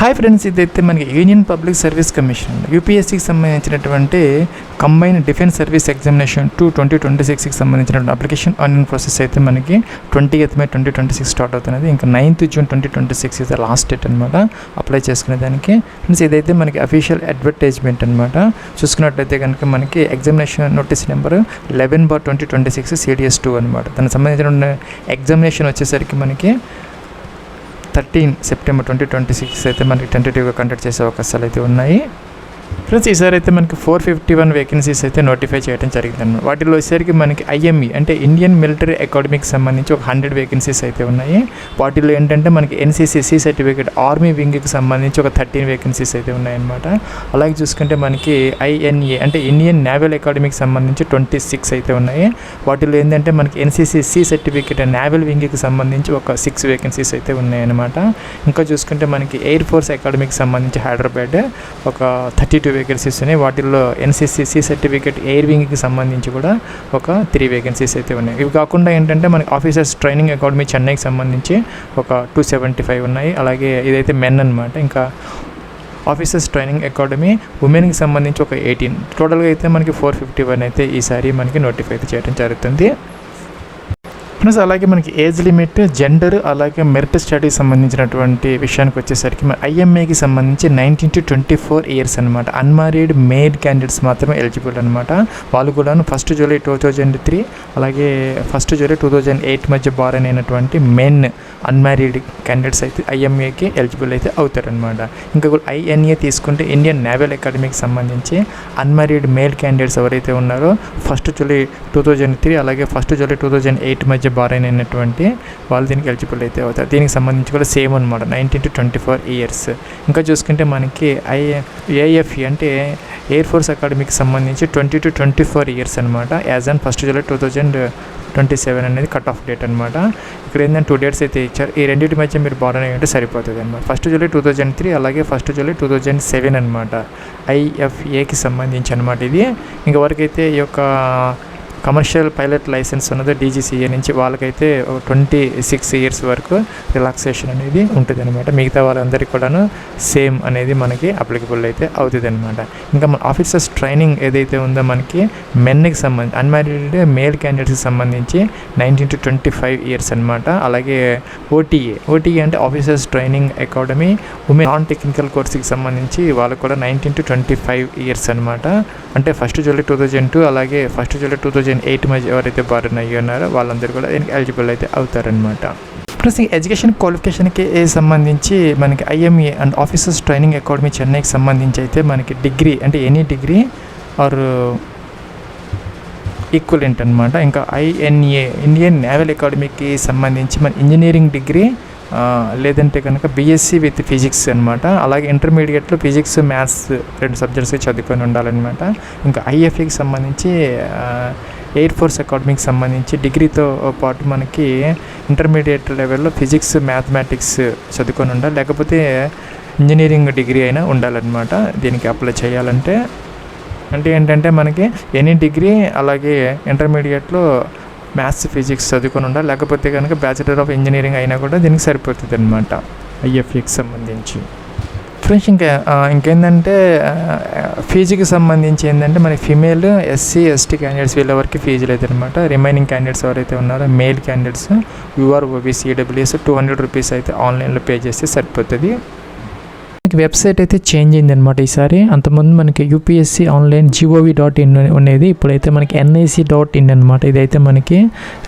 Hi friends, ఇదైతే మనకి union public service commission యూపీఎస్సీకి సంబంధించినటువంటి కంబైన్ డిఫెన్స్ సర్వీస్ ఎగ్జామినేషన్ 2026కి సంబంధించినటువంటి అప్లికేషన్ ఆన్లైన్ ప్రాసెస్ అయితే మనకి 20th May 2026 స్టార్ట్ అవుతున్నది. ఇంకా 9th June 2026 ఇది లాస్ట్ డేట్ అనమాట అప్లై చేసుకునే దానికి. ఫ్రెండ్స్, ఇదైతే మనకి అఫీషియల్ అడ్వర్టైజ్మెంట్ అనమాట. చూసుకున్నట్లయితే కనుక మనకి ఎగ్జామినేషన్ నోటీస్ నెంబర్ 11/2026 CDS 2 అనమాట. దానికి సంబంధించిన ఎగ్జామినేషన్ వచ్చేసరికి మనకి 13 September 2026 అయితే మనకి టెంటేటివ్గా కండక్ట్ చేసే అవకాశాలు అయితే ఉన్నాయి. ఫ్రెండ్స్, ఈసారి అయితే మనకి 451 వేకెన్సీస్ అయితే నోటిఫై చేయడం జరిగిందన్నమాట. వాటిలో వచ్చేసరికి మనకి IME అంటే ఇండియన్ మిలిటరీ అకాడమీకి సంబంధించి ఒక 100 వేకెన్సీస్ అయితే ఉన్నాయి. వాటిలో ఏంటంటే మనకి NCCC సర్టిఫికేట్ ఆర్మీ వింగ్కి సంబంధించి ఒక 13 వేకెన్సీస్ అయితే ఉన్నాయన్నమాట. అలాగే చూసుకుంటే మనకి INA అంటే ఇండియన్ నేవల్ అకాడమీకి సంబంధించి 26 అయితే ఉన్నాయి. వాటిలో ఏంటంటే మనకి NCCC సర్టిఫికేట్ నేవల్ వింగ్కి సంబంధించి ఒక 6 వేకెన్సీస్ అయితే ఉన్నాయన్నమాట. ఇంకా చూసుకుంటే మనకి ఎయిర్ ఫోర్స్ అకాడమీకి సంబంధించి హైదరాబాద్ ఒక 32 వేకెన్సీస్ ఉన్నాయి. వాటిల్లో NCCC సర్టిఫికేట్ ఎయిర్ వింగ్కి సంబంధించి కూడా ఒక 3 వేకెన్సీస్ అయితే ఉన్నాయి. ఇవి కాకుండా ఏంటంటే మనకి ఆఫీసర్స్ ట్రైనింగ్ అకాడమీ చెన్నైకి సంబంధించి ఒక 275 ఉన్నాయి. అలాగే ఇదైతే మెన్ అనమాట. ఇంకా ఆఫీసర్స్ ట్రైనింగ్ అకాడమీ ఉమెన్కి సంబంధించి ఒక 18. టోటల్గా అయితే మనకి 451 అయితే ఈసారి మనకి నోటిఫై అయితే చేయడం జరుగుతుంది. ప్లస్ అలాగే మనకి ఏజ్ లిమిట్, జెండర్, అలాగే మెరిట్ స్టడీకి సంబంధించినటువంటి విషయానికి వచ్చేసరికి మన IMAకి సంబంధించి 19 to 24 years అనమాట. అన్మ్యారీడ్ మేల్ క్యాండిడేట్స్ మాత్రమే ఎలిజిబుల్ అనమాట. వాళ్ళు కూడాను 1 July 2003 అలాగే 1 July 2008 మధ్య బారన్ అయినటువంటి మెన్ అన్మ్యారీడ్ క్యాండిడేట్స్ అయితే IMAకి ఎలిజిబుల్ అయితే అవుతారనమాట. ఇంకా INA తీసుకుంటే ఇండియన్ నేవల్ అకాడమీకి సంబంధించి అన్మ్యారీడ్ మేల్ క్యాండిడేట్స్ ఎవరైతే ఉన్నారో 1 July 2003 అలాగే 1 July 2008 మధ్య బారైన్ అయినటువంటి వాళ్ళు దీనికి ఎలిజిబుల్ అయితే అవుతారు. దీనికి సంబంధించి కూడా సేమ్ అనమాట, 19 to 24 years. ఇంకా చూసుకుంటే మనకి AFE అంటే ఎయిర్ ఫోర్స్ అకాడమీకి సంబంధించి 20 to 24 years అనమాట. యాజ్ ఆన్ 1 July 2027 అనేది కట్ ఆఫ్ డేట్ అనమాట. ఇక్కడ ఏంటంటే 2 dates అయితే ఇచ్చారు. ఈ రెండింటి మధ్య మీరు బారైన్ అయ్యి సరిపోతుంది అనమాట. 1 July 2003 అలాగే 1 July 2007 అనమాట. IFAకి సంబంధించి అనమాట ఇది. ఇంకవరకు అయితే ఈ యొక్క కమర్షియల్ పైలట్ లైసెన్స్ ఉన్నది DGCA నుంచి వాళ్ళకైతే 26 years వరకు రిలాక్సేషన్ అనేది ఉంటుంది అనమాట. మిగతా వాళ్ళందరికీ కూడాను సేమ్ అనేది మనకి అప్లికబుల్ అయితే అవుతుంది అనమాట. ఇంకా మన ఆఫీసర్స్ ట్రైనింగ్ ఏదైతే ఉందో మనకి మెన్కి సంబంధించి అన్మ్యారీడ్ మేల్ క్యాండిడేట్స్కి సంబంధించి 19 to 25 years అనమాట. అలాగే OTA అంటే officers training academy women non technical కోర్స్కి సంబంధించి వాళ్ళకు కూడా 19 to 25 years అనమాట. అంటే 1 July 2002 అలాగే 1 July 2008 మధ్య ఎవరైతే బారిన అయ్యి ఉన్నారో వాళ్ళందరూ కూడా దీనికి ఎలిజిబుల్ అయితే అవుతారనమాట. ప్లస్ ఈ ఎడ్యుకేషన్ క్వాలిఫికేషన్కి సంబంధించి మనకి IMA and officers training academy చెన్నైకి సంబంధించి అయితే మనకి డిగ్రీ అంటే ఎనీ డిగ్రీ ఆర్ ఈక్వలెంట్ అనమాట. ఇంకా INA ఇండియన్ నేవల్ అకాడమీకి సంబంధించి మన ఇంజనీరింగ్ డిగ్రీ లేదంటే కనుక BSc విత్ ఫిజిక్స్ అనమాట. అలాగే ఇంటర్మీడియట్లో ఫిజిక్స్, మ్యాథ్స్ 2 సబ్జెక్ట్స్ చదువుకొని ఉండాలన్నమాట. ఇంకా IFAకి సంబంధించి ఎయిర్ ఫోర్స్ అకాడమీకి సంబంధించి డిగ్రీతో పాటు మనకి ఇంటర్మీడియట్ లెవెల్లో ఫిజిక్స్, మ్యాథమెటిక్స్ చదువుకొని ఉండాలి, లేకపోతే ఇంజనీరింగ్ డిగ్రీ అయినా ఉండాలన్నమాట దీనికి అప్లై చేయాలంటే. అంటే ఏంటంటే మనకి ఎనీ డిగ్రీ అలాగే ఇంటర్మీడియట్లో మ్యాథ్స్, ఫిజిక్స్ చదువుకొని ఉండాలి, లేకపోతే కనుక బ్యాచిలర్ ఆఫ్ ఇంజనీరింగ్ అయినా కూడా దీనికి సరిపోతుంది అనమాట IFAకి సంబంధించి. ఫ్రెండ్స్, ఇంకేంటంటే ఫీజుకి సంబంధించి ఏంటంటే మనకి ఫీమేల్, SC, ST క్యాండిడేట్స్ వీళ్ళెవరికి ఫీజు లేదనమాట. రిమైనింగ్ క్యాండిడేట్స్ ఎవరైతే ఉన్నారో male candidates UR, OBC, EWS 200 rupees అయితే ఆన్లైన్లో పే చేస్తే సరిపోతుంది. వెబ్సైట్ అయితే చేంజ్ అయింది అనమాట ఈసారి. అంతకుముందు మనకి UPSC ఆన్లైన్ gov.in ఉండేది, ఇప్పుడైతే మనకి NIC.in అనమాట. ఇదైతే మనకి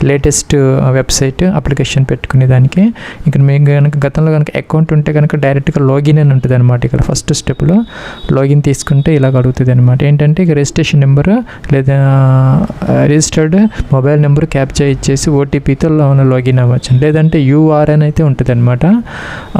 లేటెస్ట్ వెబ్సైట్ అప్లికేషన్ పెట్టుకునే దానికి. ఇక్కడ మీకు కనుక గతంలో కనుక అకౌంట్ ఉంటే కనుక డైరెక్ట్గా లాగిన్ అని ఉంటుంది అనమాట. ఇక్కడ ఫస్ట్ స్టెప్లో లాగిన్ తీసుకుంటే ఇలాగ అడుగుతుంది అనమాట. ఏంటంటే ఇక రిజిస్ట్రేషన్ నెంబరు లేదా రిజిస్టర్డ్ మొబైల్ నెంబర్ క్యాప్చా ఇచ్చేసి OTPతో లాగిన్ అవ్వచ్చు. లేదంటే URN అయితే ఉంటుంది అనమాట.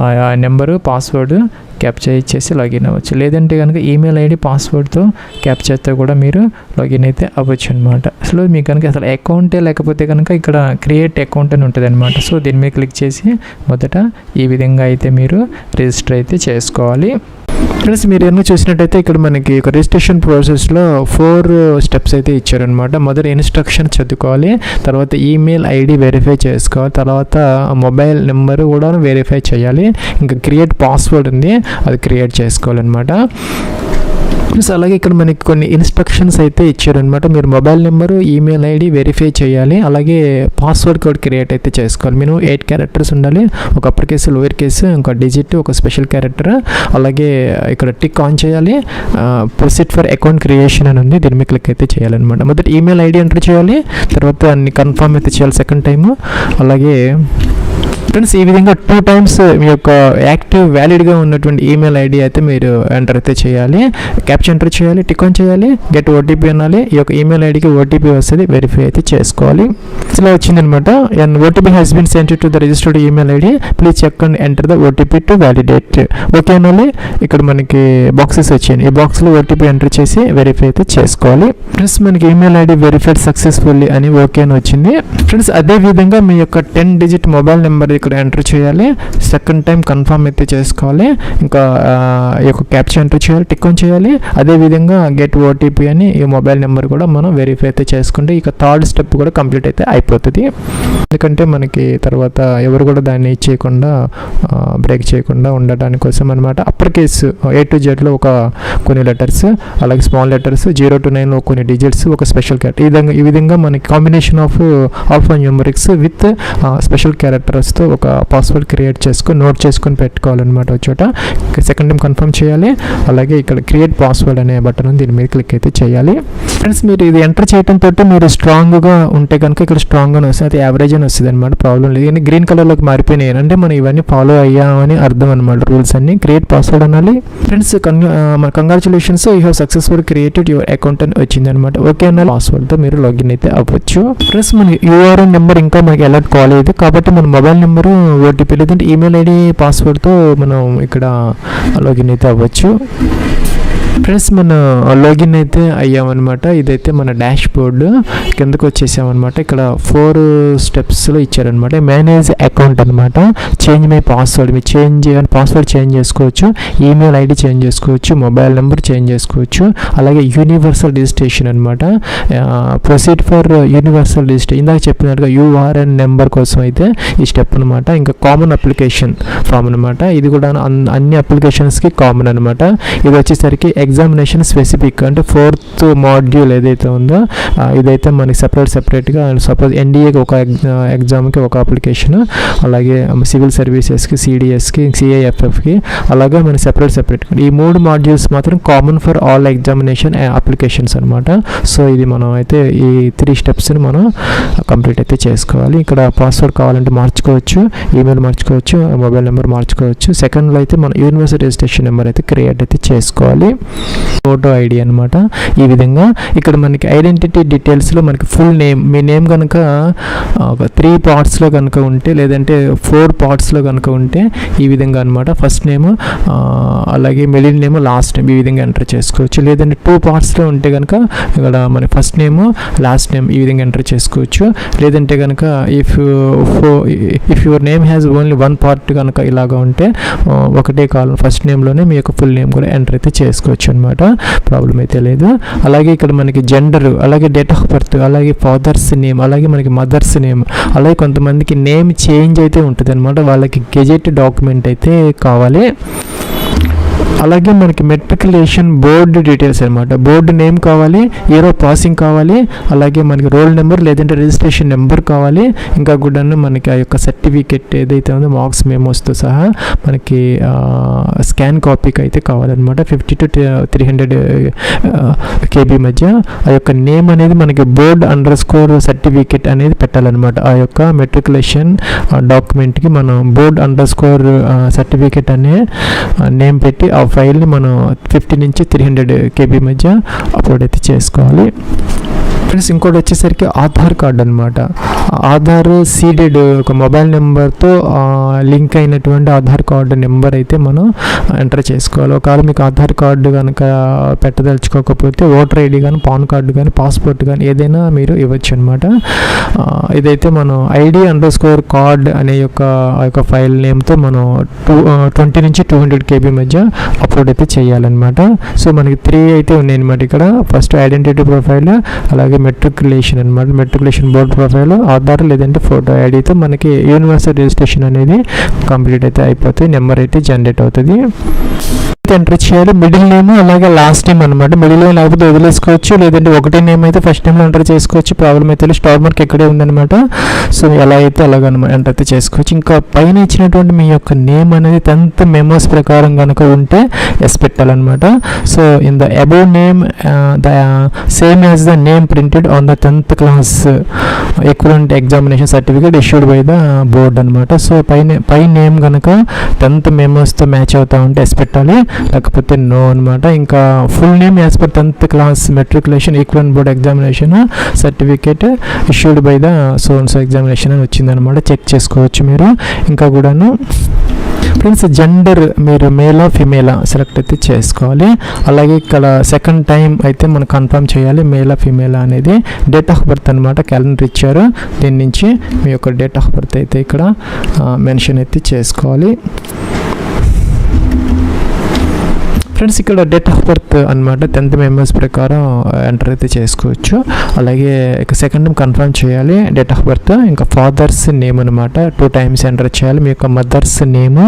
ఆ నెంబరు, పాస్వర్డ్ క్యాప్చా ఇచ్చేసి లాగిన్ అవ్వచ్చు. లేదంటే కనుక ఈమెయిల్ ID పాస్వర్డ్తో క్యాప్చాతో కూడా మీరు లాగిన్ అయితే అవ్వచ్చు అనమాట. అసలు మీకు కనుక అసలు అకౌంటే లేకపోతే కనుక ఇక్కడ క్రియేట్ అకౌంట్ అని ఉంటుంది అనమాట. సో దీని మీద క్లిక్ చేసి మొదట ఈ విధంగా అయితే మీరు రిజిస్టర్ అయితే చేసుకోవాలి. ఫ్రెండ్స్ మీరు ఏమో చూసినట్టయితే ఇక్కడ మనకి ఒక రిజిస్ట్రేషన్ ప్రాసెస్లో 4 స్టెప్స్ అయితే ఇచ్చారనమాట. మొదటి ఇన్స్ట్రక్షన్ చదువుకోవాలి, తర్వాత ఈమెయిల్ ఐడి వెరిఫై చేసుకోవాలి, తర్వాత మొబైల్ నెంబర్ కూడా వెరిఫై చేయాలి, ఇంకా క్రియేట్ పాస్వర్డ్ ఉంది అది క్రియేట్ చేసుకోవాలన్నమాట. అలాగే ఇక్కడ మనకి కొన్ని ఇన్స్ట్రక్షన్స్ అయితే ఇచ్చారనమాట. మీరు mobile number email ID verify చేయాలి, అలాగే పాస్వర్డ్ కోడ్ క్రియేట్ అయితే చేసుకోవాలి. మినిమం 8 క్యారెక్టర్స్ ఉండాలి, ఒక అప్పర్ కేసు లోయర్ కేసు ఒక డిజిట్ ఒక స్పెషల్ క్యారెక్టర్. అలాగే ఇక్కడ టిక్ ఆన్ చేయాలి, ప్రొసీడ్ ఫర్ అకౌంట్ క్రియేషన్ అని ఉంది, దీని మీద క్లిక్ అయితే చేయాలన్నమాట. మొదటి ఈమెయిల్ ఐడి ఎంటర్ చేయాలి, తర్వాత అన్ని కన్ఫర్మ్ అయితే చేయాలి సెకండ్ టైము. అలాగే ఫ్రెండ్స్ ఈ విధంగా 2 times మీ యొక్క యాక్టివ్ వ్యాలిడ్గా ఉన్నటువంటి ఈమెయిల్ ఐడి అయితే మీరు ఎంటర్ అయితే చేయాలి, క్యాప్చర్ ఎంటర్ చేయాలి, టిక్ ఆన్ చేయాలి, గెట్ ఓటీపీ అనాలి. ఈ యొక్క ఈమెయిల్ ఐడికి ఓటీపీ వస్తుంది, వెరిఫై అయితే చేసుకోవాలి. ఇలా వచ్చిందనమాట. And OTP has been sent to the registered email ID, please check and enter the OTP to validate. Okay అనాలి. ఇక్కడ మనకి బాక్సెస్ వచ్చాయి, ఈ బాక్స్లో ఓటీపీ ఎంటర్ చేసి వెరిఫై అయితే చేసుకోవాలి. ఫ్రెండ్స్ మనకి ఈమెయిల్ ఐడి వెరిఫైడ్ సక్సెస్ఫుల్లీ అని ఓకే అని వచ్చింది. ఫ్రెండ్స్ అదే విధంగా మీ యొక్క 10 digit మొబైల్ నెంబర్ ఇక్కడ ఎంటర్ చేయాలి, సెకండ్ టైం కన్ఫర్మ్ అయితే చేసుకోవాలి, ఇంకా ఈ యొక్క క్యాప్చర్ ఎంటర్ చేయాలి, టిక్ ఆన్ చేయాలి. అదేవిధంగా గెట్ ఓటీపీ అని ఈ మొబైల్ నెంబర్ కూడా మనం వెరిఫై అయితే చేసుకుంటే ఇక 3rd స్టెప్ కూడా కంప్లీట్ అయితే అయిపోతుంది. ఎందుకంటే మనకి తర్వాత ఎవరు కూడా దాన్ని చేయకుండా బ్రేక్ చేయకుండా ఉండటానికి కోసం అనమాట. అప్పర్ కేసు A to Zలో ఒక కొన్ని లెటర్స్, అలాగే స్మాల్ లెటర్స్ 0 to 9లో కొన్ని డిజిట్స్, ఒక స్పెషల్ క్యారెక్టర్. ఈ విధంగా మనకి combination of alpha numerics with special క్యారెక్టర్స్తో ఒక పాస్వర్డ్ క్రియేట్ చేసుకొని నోట్ చేసుకొని పెట్టుకోవాలన్నమాట ఒక చోట. సెకండ్ టైం కన్ఫర్మ్ చేయాలి, అలాగే ఇక్కడ క్రియేట్ పాస్వర్డ్ అనే బటన్ ఉంది, దీని మీద క్లిక్ అయితే చేయాలి. ఫ్రెండ్స్ మీరు ఇది ఎంటర్ చేయడంతో మీరు స్ట్రాంగ్గా ఉంటే కనుక ఇక్కడ స్ట్రాంగ్గా వస్తుంది, అది యావరేజ్ అని వస్తుంది అనమాట, ప్రాబ్లం లేదు. కానీ గ్రీన్ కలర్లోకి మారిపోయినాయి అంటే మనం ఇవన్నీ ఫాలో అయ్యామని అర్థం అనమాట. రూల్స్ అన్ని క్రియేట్ పాస్వర్డ్ అనాలి. Friends congratulations, you have successful created your account అని వచ్చిందనమాట. ఓకే అన్న పాస్వర్డ్తో మీరు లాగిన్ అయితే అవ్వచ్చు. ఫ్రెండ్స్ మన యూఆర్ఎన్ నెంబర్ ఇంకా మనకి అలర్ట్ కాలేదు కాబట్టి మన మొబైల్ నెంబరు ఓటీపీ లేదంటే ఈమెయిల్ ఐడి పాస్వర్డ్తో మనం ఇక్కడ లాగిన్ అయితే అవ్వచ్చు. ఫ్రెండ్స్ మన లాగిన్ అయితే అయ్యామన్నమాట. ఇదైతే మన డాష్ బోర్డు కిందకు వచ్చేసామన్నమాట. ఇక్కడ 4 స్టెప్స్లో ఇచ్చారనమాట. మేనేజ్ అకౌంట్ అనమాట, చేంజ్ మై పాస్వర్డ్, మీరు పాస్వర్డ్ చేంజ్ చేసుకోవచ్చు, ఈమెయిల్ ఐడి చేంజ్ చేసుకోవచ్చు, మొబైల్ నెంబర్ చేంజ్ చేసుకోవచ్చు, అలాగే యూనివర్సల్ రిజిస్ట్రేషన్ అనమాట. ప్రొసీడ్ ఫర్ యూనివర్సల్ రిజిస్ట్రేషన్ ఇందాక చెప్పినట్టుగా యూఆర్ఎన్ నెంబర్ కోసం అయితే ఈ స్టెప్ అనమాట. ఇంకా కామన్ అప్లికేషన్ ఫామ్ అనమాట, ఇది కూడా అన్ని అప్లికేషన్స్కి కామన్ అనమాట. ఇది వచ్చేసరికి ఎగ్జామినేషన్ స్పెసిఫిక్ అంటే 4th మాడ్యూల్ ఏదైతే ఉందో ఇదైతే మనకి సెపరేట్గా సపోజ్ ఎన్డీఏకి ఒక ఎగ్జామ్కి ఒక అప్లికేషన్, అలాగే సివిల్ సర్వీసెస్కి సిడిఎస్కి సిఐఎఫ్ఎఫ్కి అలాగే మనకి సెపరేట్ ఈ 3 మాడ్యూల్స్ మాత్రం common for all examination applications అనమాట. సో ఇది మనం అయితే ఈ 3 స్టెప్స్ని మనం కంప్లీట్ అయితే చేసుకోవాలి. ఇక్కడ పాస్వర్డ్ కావాలంటే మార్చుకోవచ్చు, ఈమెయిల్ మార్చుకోవచ్చు, మొబైల్ నెంబర్ మార్చుకోవచ్చు. సెకండ్లో అయితే మన యూనివర్సల్ రిజిస్ట్రేషన్ నెంబర్ అయితే క్రియేట్ అయితే చేసుకోవాలి, ఫోటో ఐడి అనమాట. ఈ విధంగా ఇక్కడ మనకి ఐడెంటిటీ డీటెయిల్స్లో మనకి ఫుల్ నేమ్, మీ నేమ్ కనుక 3 partsలో కనుక ఉంటే లేదంటే 4 partsలో కనుక ఉంటే ఈ విధంగా అనమాట. ఫస్ట్ నేమ్ అలాగే మిడిల్ నేమ్ లాస్ట్ నేమ్ ఈ విధంగా ఎంటర్ చేసుకోవచ్చు. లేదంటే 2 partsలో ఉంటే కనుక ఇక్కడ మన ఫస్ట్ నేమ్ లాస్ట్ నేమ్ ఈ విధంగా ఎంటర్ చేసుకోవచ్చు. లేదంటే కనుక if your name has only 1 part కనుక ఇలాగా ఉంటే ఒకటే కాలం ఫస్ట్ నేమ్లోనే మీ యొక్క ఫుల్ నేమ్ కూడా ఎంటర్ అయితే చేసుకోవచ్చు అనమాట, ప్రాబ్లం అయితే లేదు. అలాగే ఇక్కడ మనకి జెండర్, అలాగే డేట్ ఆఫ్ బర్త్, అలాగే ఫాదర్స్ నేమ్, అలాగే మనకి మదర్స్ నేమ్, అలాగే కొంతమందికి నేమ్ చేంజ్ అయితే ఉంటుంది అనమాట, వాళ్ళకి గెజెట్ డాక్యుమెంట్ అయితే కావాలి. అలాగే మనకి మెట్రికులేషన్ బోర్డు డీటెయిల్స్ అనమాట, బోర్డు నేమ్ కావాలి, ఇయర్ ఆఫ్ పాసింగ్ కావాలి, అలాగే మనకి రోల్ నెంబర్ లేదంటే రిజిస్ట్రేషన్ నెంబర్ కావాలి. ఇంకా కూడా మనకి ఆ యొక్క సర్టిఫికెట్ ఏదైతే ఉందో మార్క్స్ మెమోస్తో సహా మనకి స్కాన్ కాపీకి అయితే కావాలన్నమాట. 50 to 300 KB మధ్య ఆ యొక్క నేమ్ అనేది మనకి board_ సర్టిఫికెట్ అనేది పెట్టాలన్నమాట. ఆ యొక్క మెట్రికులేషన్ డాక్యుమెంట్కి మనం board_ సర్టిఫికెట్ అనే నేమ్ పెట్టి ఆ ఫైల్ని మనం 50 నుంచి 300 KB మధ్య అప్లోడ్ అయితే చేసుకోవాలి. ఫ్రెండ్స్ ఇంకోటి వచ్చేసరికి ఆధార్ కార్డ్ అనమాట. ఆధార్ సీడెడ్ ఒక మొబైల్ నెంబర్తో లింక్ అయినటువంటి ఆధార్ కార్డు నెంబర్ అయితే మనం ఎంటర్ చేసుకోవాలి. ఒకవేళ మీకు ఆధార్ కార్డు కనుక పెట్టదలుచుకోకపోతే ఓటర్ ఐడి కానీ, పాన్ కార్డు కానీ, పాస్పోర్ట్ కానీ ఏదైనా మీరు ఇవ్వచ్చు అనమాట. ఇదైతే మనం ID_కార్డ్ అనే యొక్క ఫైల్ నేమ్తో మనం 20 నుంచి 200 KB మధ్య అప్లోడ్ అయితే చేయాలన్నమాట. సో మనకి 3 అయితే ఉన్నాయన్నమాట ఇక్కడ. ఫస్ట్ ఐడెంటిటీ ప్రొఫైల్, అలాగే మెట్రికులేషన్ అనమాట, మెట్రికులేషన్ బోర్డ్ ప్రొఫైల్, ఆధార్ లేదంటే ఫోటో ఐడితో మనకి యూనివర్సల్ రిజిస్ట్రేషన్ అనేది కంప్లీట్ అయితే అయిపోతుంది. నెంబర్ అయితే జనరేట్ అవుతుంది. ఎంటర్ చేయాలి. మిడిల్ నేమ్ అలాగే లాస్ట్ నేమ్ అనమాట. మిడిల్ నేమ్ లేకపోతే వదిలేసుకోవచ్చు, లేదంటే ఒకటే నేమ్ అయితే ఫస్ట్ నేమ్లో ఎంటర్ చేసుకోవచ్చు. ప్రాబ్లం అయితే స్టార్ మార్క్ ఇక్కడే ఉందన్నమాట. సో ఎలా అయితే అలాగనమాట ఎంటర్ అయితే చేసుకోవచ్చు. ఇంకా పైన ఇచ్చినటువంటి మీ యొక్క నేమ్ అనేది 10th మెమోస్ ప్రకారం కనుక ఉంటే ఎస్ పెట్టాలన్నమాట. So in the above name the same as the name printed on the 10th class equivalent examination certificate issued by the board అనమాట. సో పై నేమ్ కనుక 10th మెమోస్తో మ్యాచ్ అవుతా ఉంటే ఎస్ పెట్టాలి, లేకపోతే నో అనమాట. ఇంకా full name as per 10th class matriculation equivalent board examination certificate issued by the so examination అని వచ్చిందనమాట. చెక్ చేసుకోవచ్చు మీరు. ఇంకా కూడాను ఫ్రెండ్స్ జెండర్ మీరు మేలా ఫిమేలా సెలెక్ట్ అయితే చేసుకోవాలి. అలాగే ఇక్కడ సెకండ్ టైం అయితే మనం కన్ఫర్మ్ చేయాలి మేలా ఫిమేలా అనేది. డేట్ ఆఫ్ బర్త్ అనమాట, క్యాలెండర్ ఇచ్చారు, దీని నుంచి మీ యొక్క డేట్ ఆఫ్ బర్త్ అయితే ఇక్కడ మెన్షన్ అయితే చేసుకోవాలి. ఫ్రెండ్స్ ఇక్కడ డేట్ ఆఫ్ బర్త్ అనమాట 10th మెమోస్ ప్రకారం ఎంటర్ అయితే చేసుకోవచ్చు. అలాగే ఇక సెకండ్ టైం కన్ఫర్మ్ చేయాలి డేట్ ఆఫ్ బర్త్. ఇంకా ఫాదర్స్ నేమ్ అనమాట 2 times ఎంటర్ చేయాలి. మీ యొక్క మదర్స్ నేమ్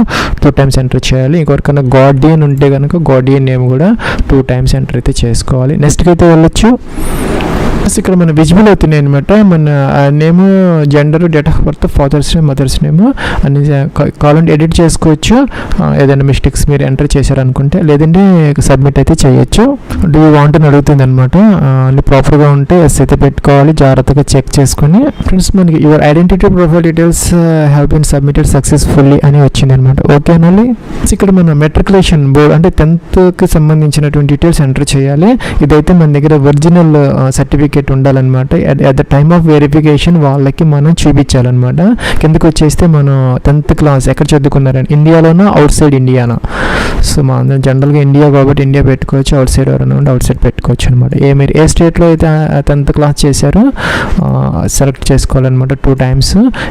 2 times ఎంటర్ చేయాలి. ఇంకొకరికన్నా గార్డియన్ ఉంటే కనుక గార్డియన్ నేమ్ కూడా 2 times ఎంటర్ అయితే చేసుకోవాలి. నెక్స్ట్కి అయితే వెళ్ళొచ్చు. ఇక్కడ మన విజిబుల్ అవుతున్నాయి అనమాట. మన name, gender, date of birth, father's name, mother's name అన్ని కావాలంటే ఎడిట్ చేసుకోవచ్చు. ఏదైనా మిస్టేక్స్ మీరు ఎంటర్ చేశారనుకుంటే, లేదంటే సబ్మిట్ అయితే చేయొచ్చు. డూ యూ వాంట్ అని అడుగుతుంది అనమాట. అన్ని ప్రాపర్గా ఉంటే ఎస్ అయితే పెట్టుకోవాలి, జాగ్రత్తగా చెక్ చేసుకుని. ఫ్రెండ్స్ మనకి your identity profile details have been submitted successfully అని వచ్చింది అనమాట. ఓకేనండి. ఇక్కడ మన మెట్రికులేషన్ బోర్డ్ అంటే 10th సంబంధించినటువంటి డీటెయిల్స్ ఎంటర్ చేయాలి. ఇదైతే మన దగ్గర ఒరిజినల్ సర్టిఫికేట్ ఉండాలన్నమాట. At the time of verification వాళ్ళకి మనం చూపించాలన్నమాట. కిందకి వచ్చేస్తే మనం 10th క్లాస్ ఎక్కడ చదువుకున్నారని, ఇండియాలోనా అవుట్ సైడ్ ఇండియానా. సో మనం జనరల్గా ఇండియా కాబట్టి ఇండియా పెట్టుకోవచ్చు, అవుట్ సైడ్ ఎవరైనా ఉంటే అవుట్ సైడ్ పెట్టుకోవచ్చు అనమాట. మీరు ఏ స్టేట్లో అయితే 10th క్లాస్ చేశారో సెలెక్ట్ చేసుకోవాలన్నమాట 2 times.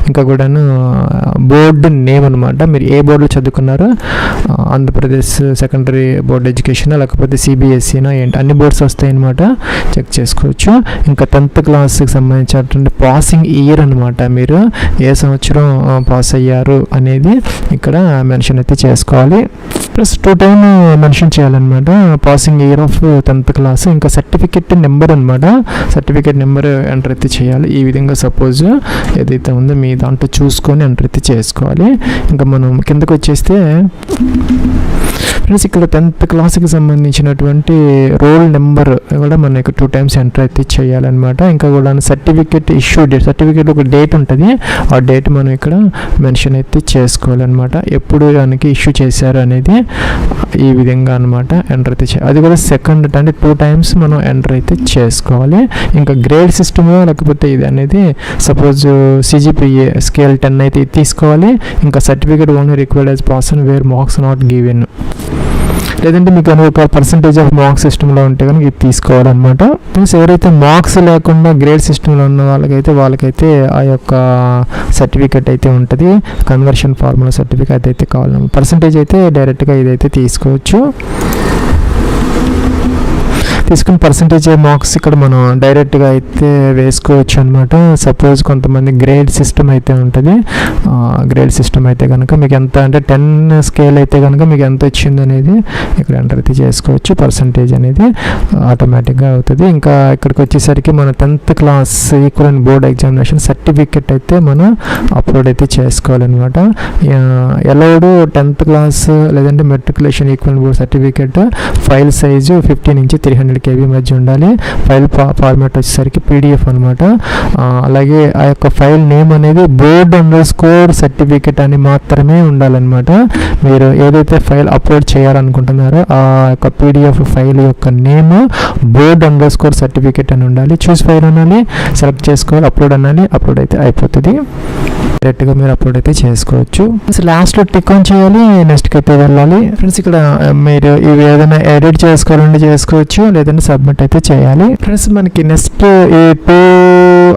ఇంకా కూడాను బోర్డు నేమ్ అనమాట, మీరు ఏ బోర్డులో చదువుకున్నారో, ఆంధ్రప్రదేశ్ సెకండరీ బోర్డ్ ఎడ్యుకేషన్ లేకపోతే CBSEనా ఏంటి, అన్ని బోర్డ్స్ వస్తాయి అనమాట, చెక్ చేసుకోవచ్చు. ఇంకా 10th క్లాస్కి సంబంధించినటువంటి పాసింగ్ ఇయర్ అనమాట, మీరు ఏ సంవత్సరం పాస్ అయ్యారు అనేది ఇక్కడ మెన్షన్ అయితే చేసుకోవాలి. ప్లస్ 2 times మెన్షన్ చేయాలన్నమాట passing year of 10th class. ఇంకా సర్టిఫికెట్ నెంబర్ అనమాట, సర్టిఫికెట్ నెంబర్ ఎంటర్ అయితే చేయాలి. ఈ విధంగా సపోజ్ ఏదైతే ఉందో మీ దాంట్లో చూసుకొని ఎంటర్ అయితే చేసుకోవాలి. ఇంకా మనం కిందకు వచ్చేస్తే ఫ్రెండ్స్ ఇక్కడ 10th క్లాస్కి సంబంధించినటువంటి రోల్ నెంబర్ కూడా మనకి 2 times ఎంటర్ అయితే చేయాలన్నమాట. ఇంకా కూడా సర్టిఫికేట్ ఇష్యూ డేట్, సర్టిఫికేట్ ఒక డేట్ ఉంటుంది, ఆ డేట్ మనం ఇక్కడ మెన్షన్ అయితే చేసుకోవాలన్నమాట. ఎప్పుడు దానికి ఇష్యూ చేశారు అనేది ఈ విధంగా అనమాట ఎంటర్ అయితే అది కూడా సెకండ్ అంటే 2 times మనం ఎంటర్ అయితే చేసుకోవాలి. ఇంకా గ్రేడ్ సిస్టమ్ లేకపోతే ఇది అనేది సపోజ్ CGPA స్కేల్ 10 అయితే తీసుకోవాలి. ఇంకా certificate only required as person wear marks not given, లేదంటే మీకు ఒక పర్సంటేజ్ ఆఫ్ మార్క్స్ సిస్టంలో ఉంటే కనుక ఇది తీసుకోవాలన్నమాట. ప్లస్ ఎవరైతే మార్క్స్ లేకుండా గ్రేడ్ సిస్టంలో ఉన్న వాళ్ళకైతే ఆ యొక్క సర్టిఫికేట్ అయితే ఉంటుంది, కన్వర్షన్ ఫార్ములా సర్టిఫికేట్ అయితే కావాలన్నమాట. పర్సంటేజ్ అయితే డైరెక్ట్గా ఇదైతే తీసుకోవచ్చు. తీసుకుని పర్సంటేజ్ మార్క్స్ ఇక్కడ మనం డైరెక్ట్గా అయితే వేసుకోవచ్చు అనమాట. సపోజ్ కొంతమంది గ్రేడ్ సిస్టమ్ అయితే ఉంటుంది, గ్రేడ్ సిస్టమ్ అయితే కనుక మీకు ఎంత అంటే 10 స్కేల్ అయితే కనుక మీకు ఎంత వచ్చింది అనేది ఇక్కడ ఎంటర్ అయితే చేసుకోవచ్చు. పర్సంటేజ్ అనేది ఆటోమేటిక్గా అవుతుంది. ఇంకా ఇక్కడికి వచ్చేసరికి మన 10th class equivalent board examination certificate అయితే మనం అప్లోడ్ అయితే చేసుకోవాలన్నమాట. ఎలౌడ్ 10th క్లాస్ లేదంటే matriculation equivalent board certificate file size 50 నుంచి 300 KB మధ్య ఉండాలి. ఫైల్ ఫార్మాట్ వచ్చేసరికి PDF అనమాట. అలాగే ఆ యొక్క ఫైల్ నేమ్ అనేది board_certificate అని మాత్రమే ఉండాలన్నమాట. మీరు ఏదైతే ఫైల్ అప్లోడ్ చేయాలనుకుంటున్నారో ఆ యొక్క PDF ఫైల్ యొక్క నేమ్ board_certificate అని ఉండాలి. చూస్ ఫైల్ అనాలి, సెలెక్ట్ చేసుకోవాలి, అప్లోడ్ అనాలి. అప్లోడ్ అయితే అయిపోతుంది. డైరెక్ట్గా మీరు అప్లోడ్ అయితే చేసుకోవచ్చు. లాస్ట్లో టిక్ ఆన్ చేయాలి, నెక్స్ట్కి అయితే వెళ్ళాలి. ఫ్రెండ్స్ ఇక్కడ మీరు ఇవి ఏదైనా ఎడిట్ చేసుకోవాలంటే చేసుకోవచ్చు, లేదంటే సబ్మిట్ అయితే చేయాలి. ఫ్రెండ్స్ మనకి నెక్స్ట్ ఈ 2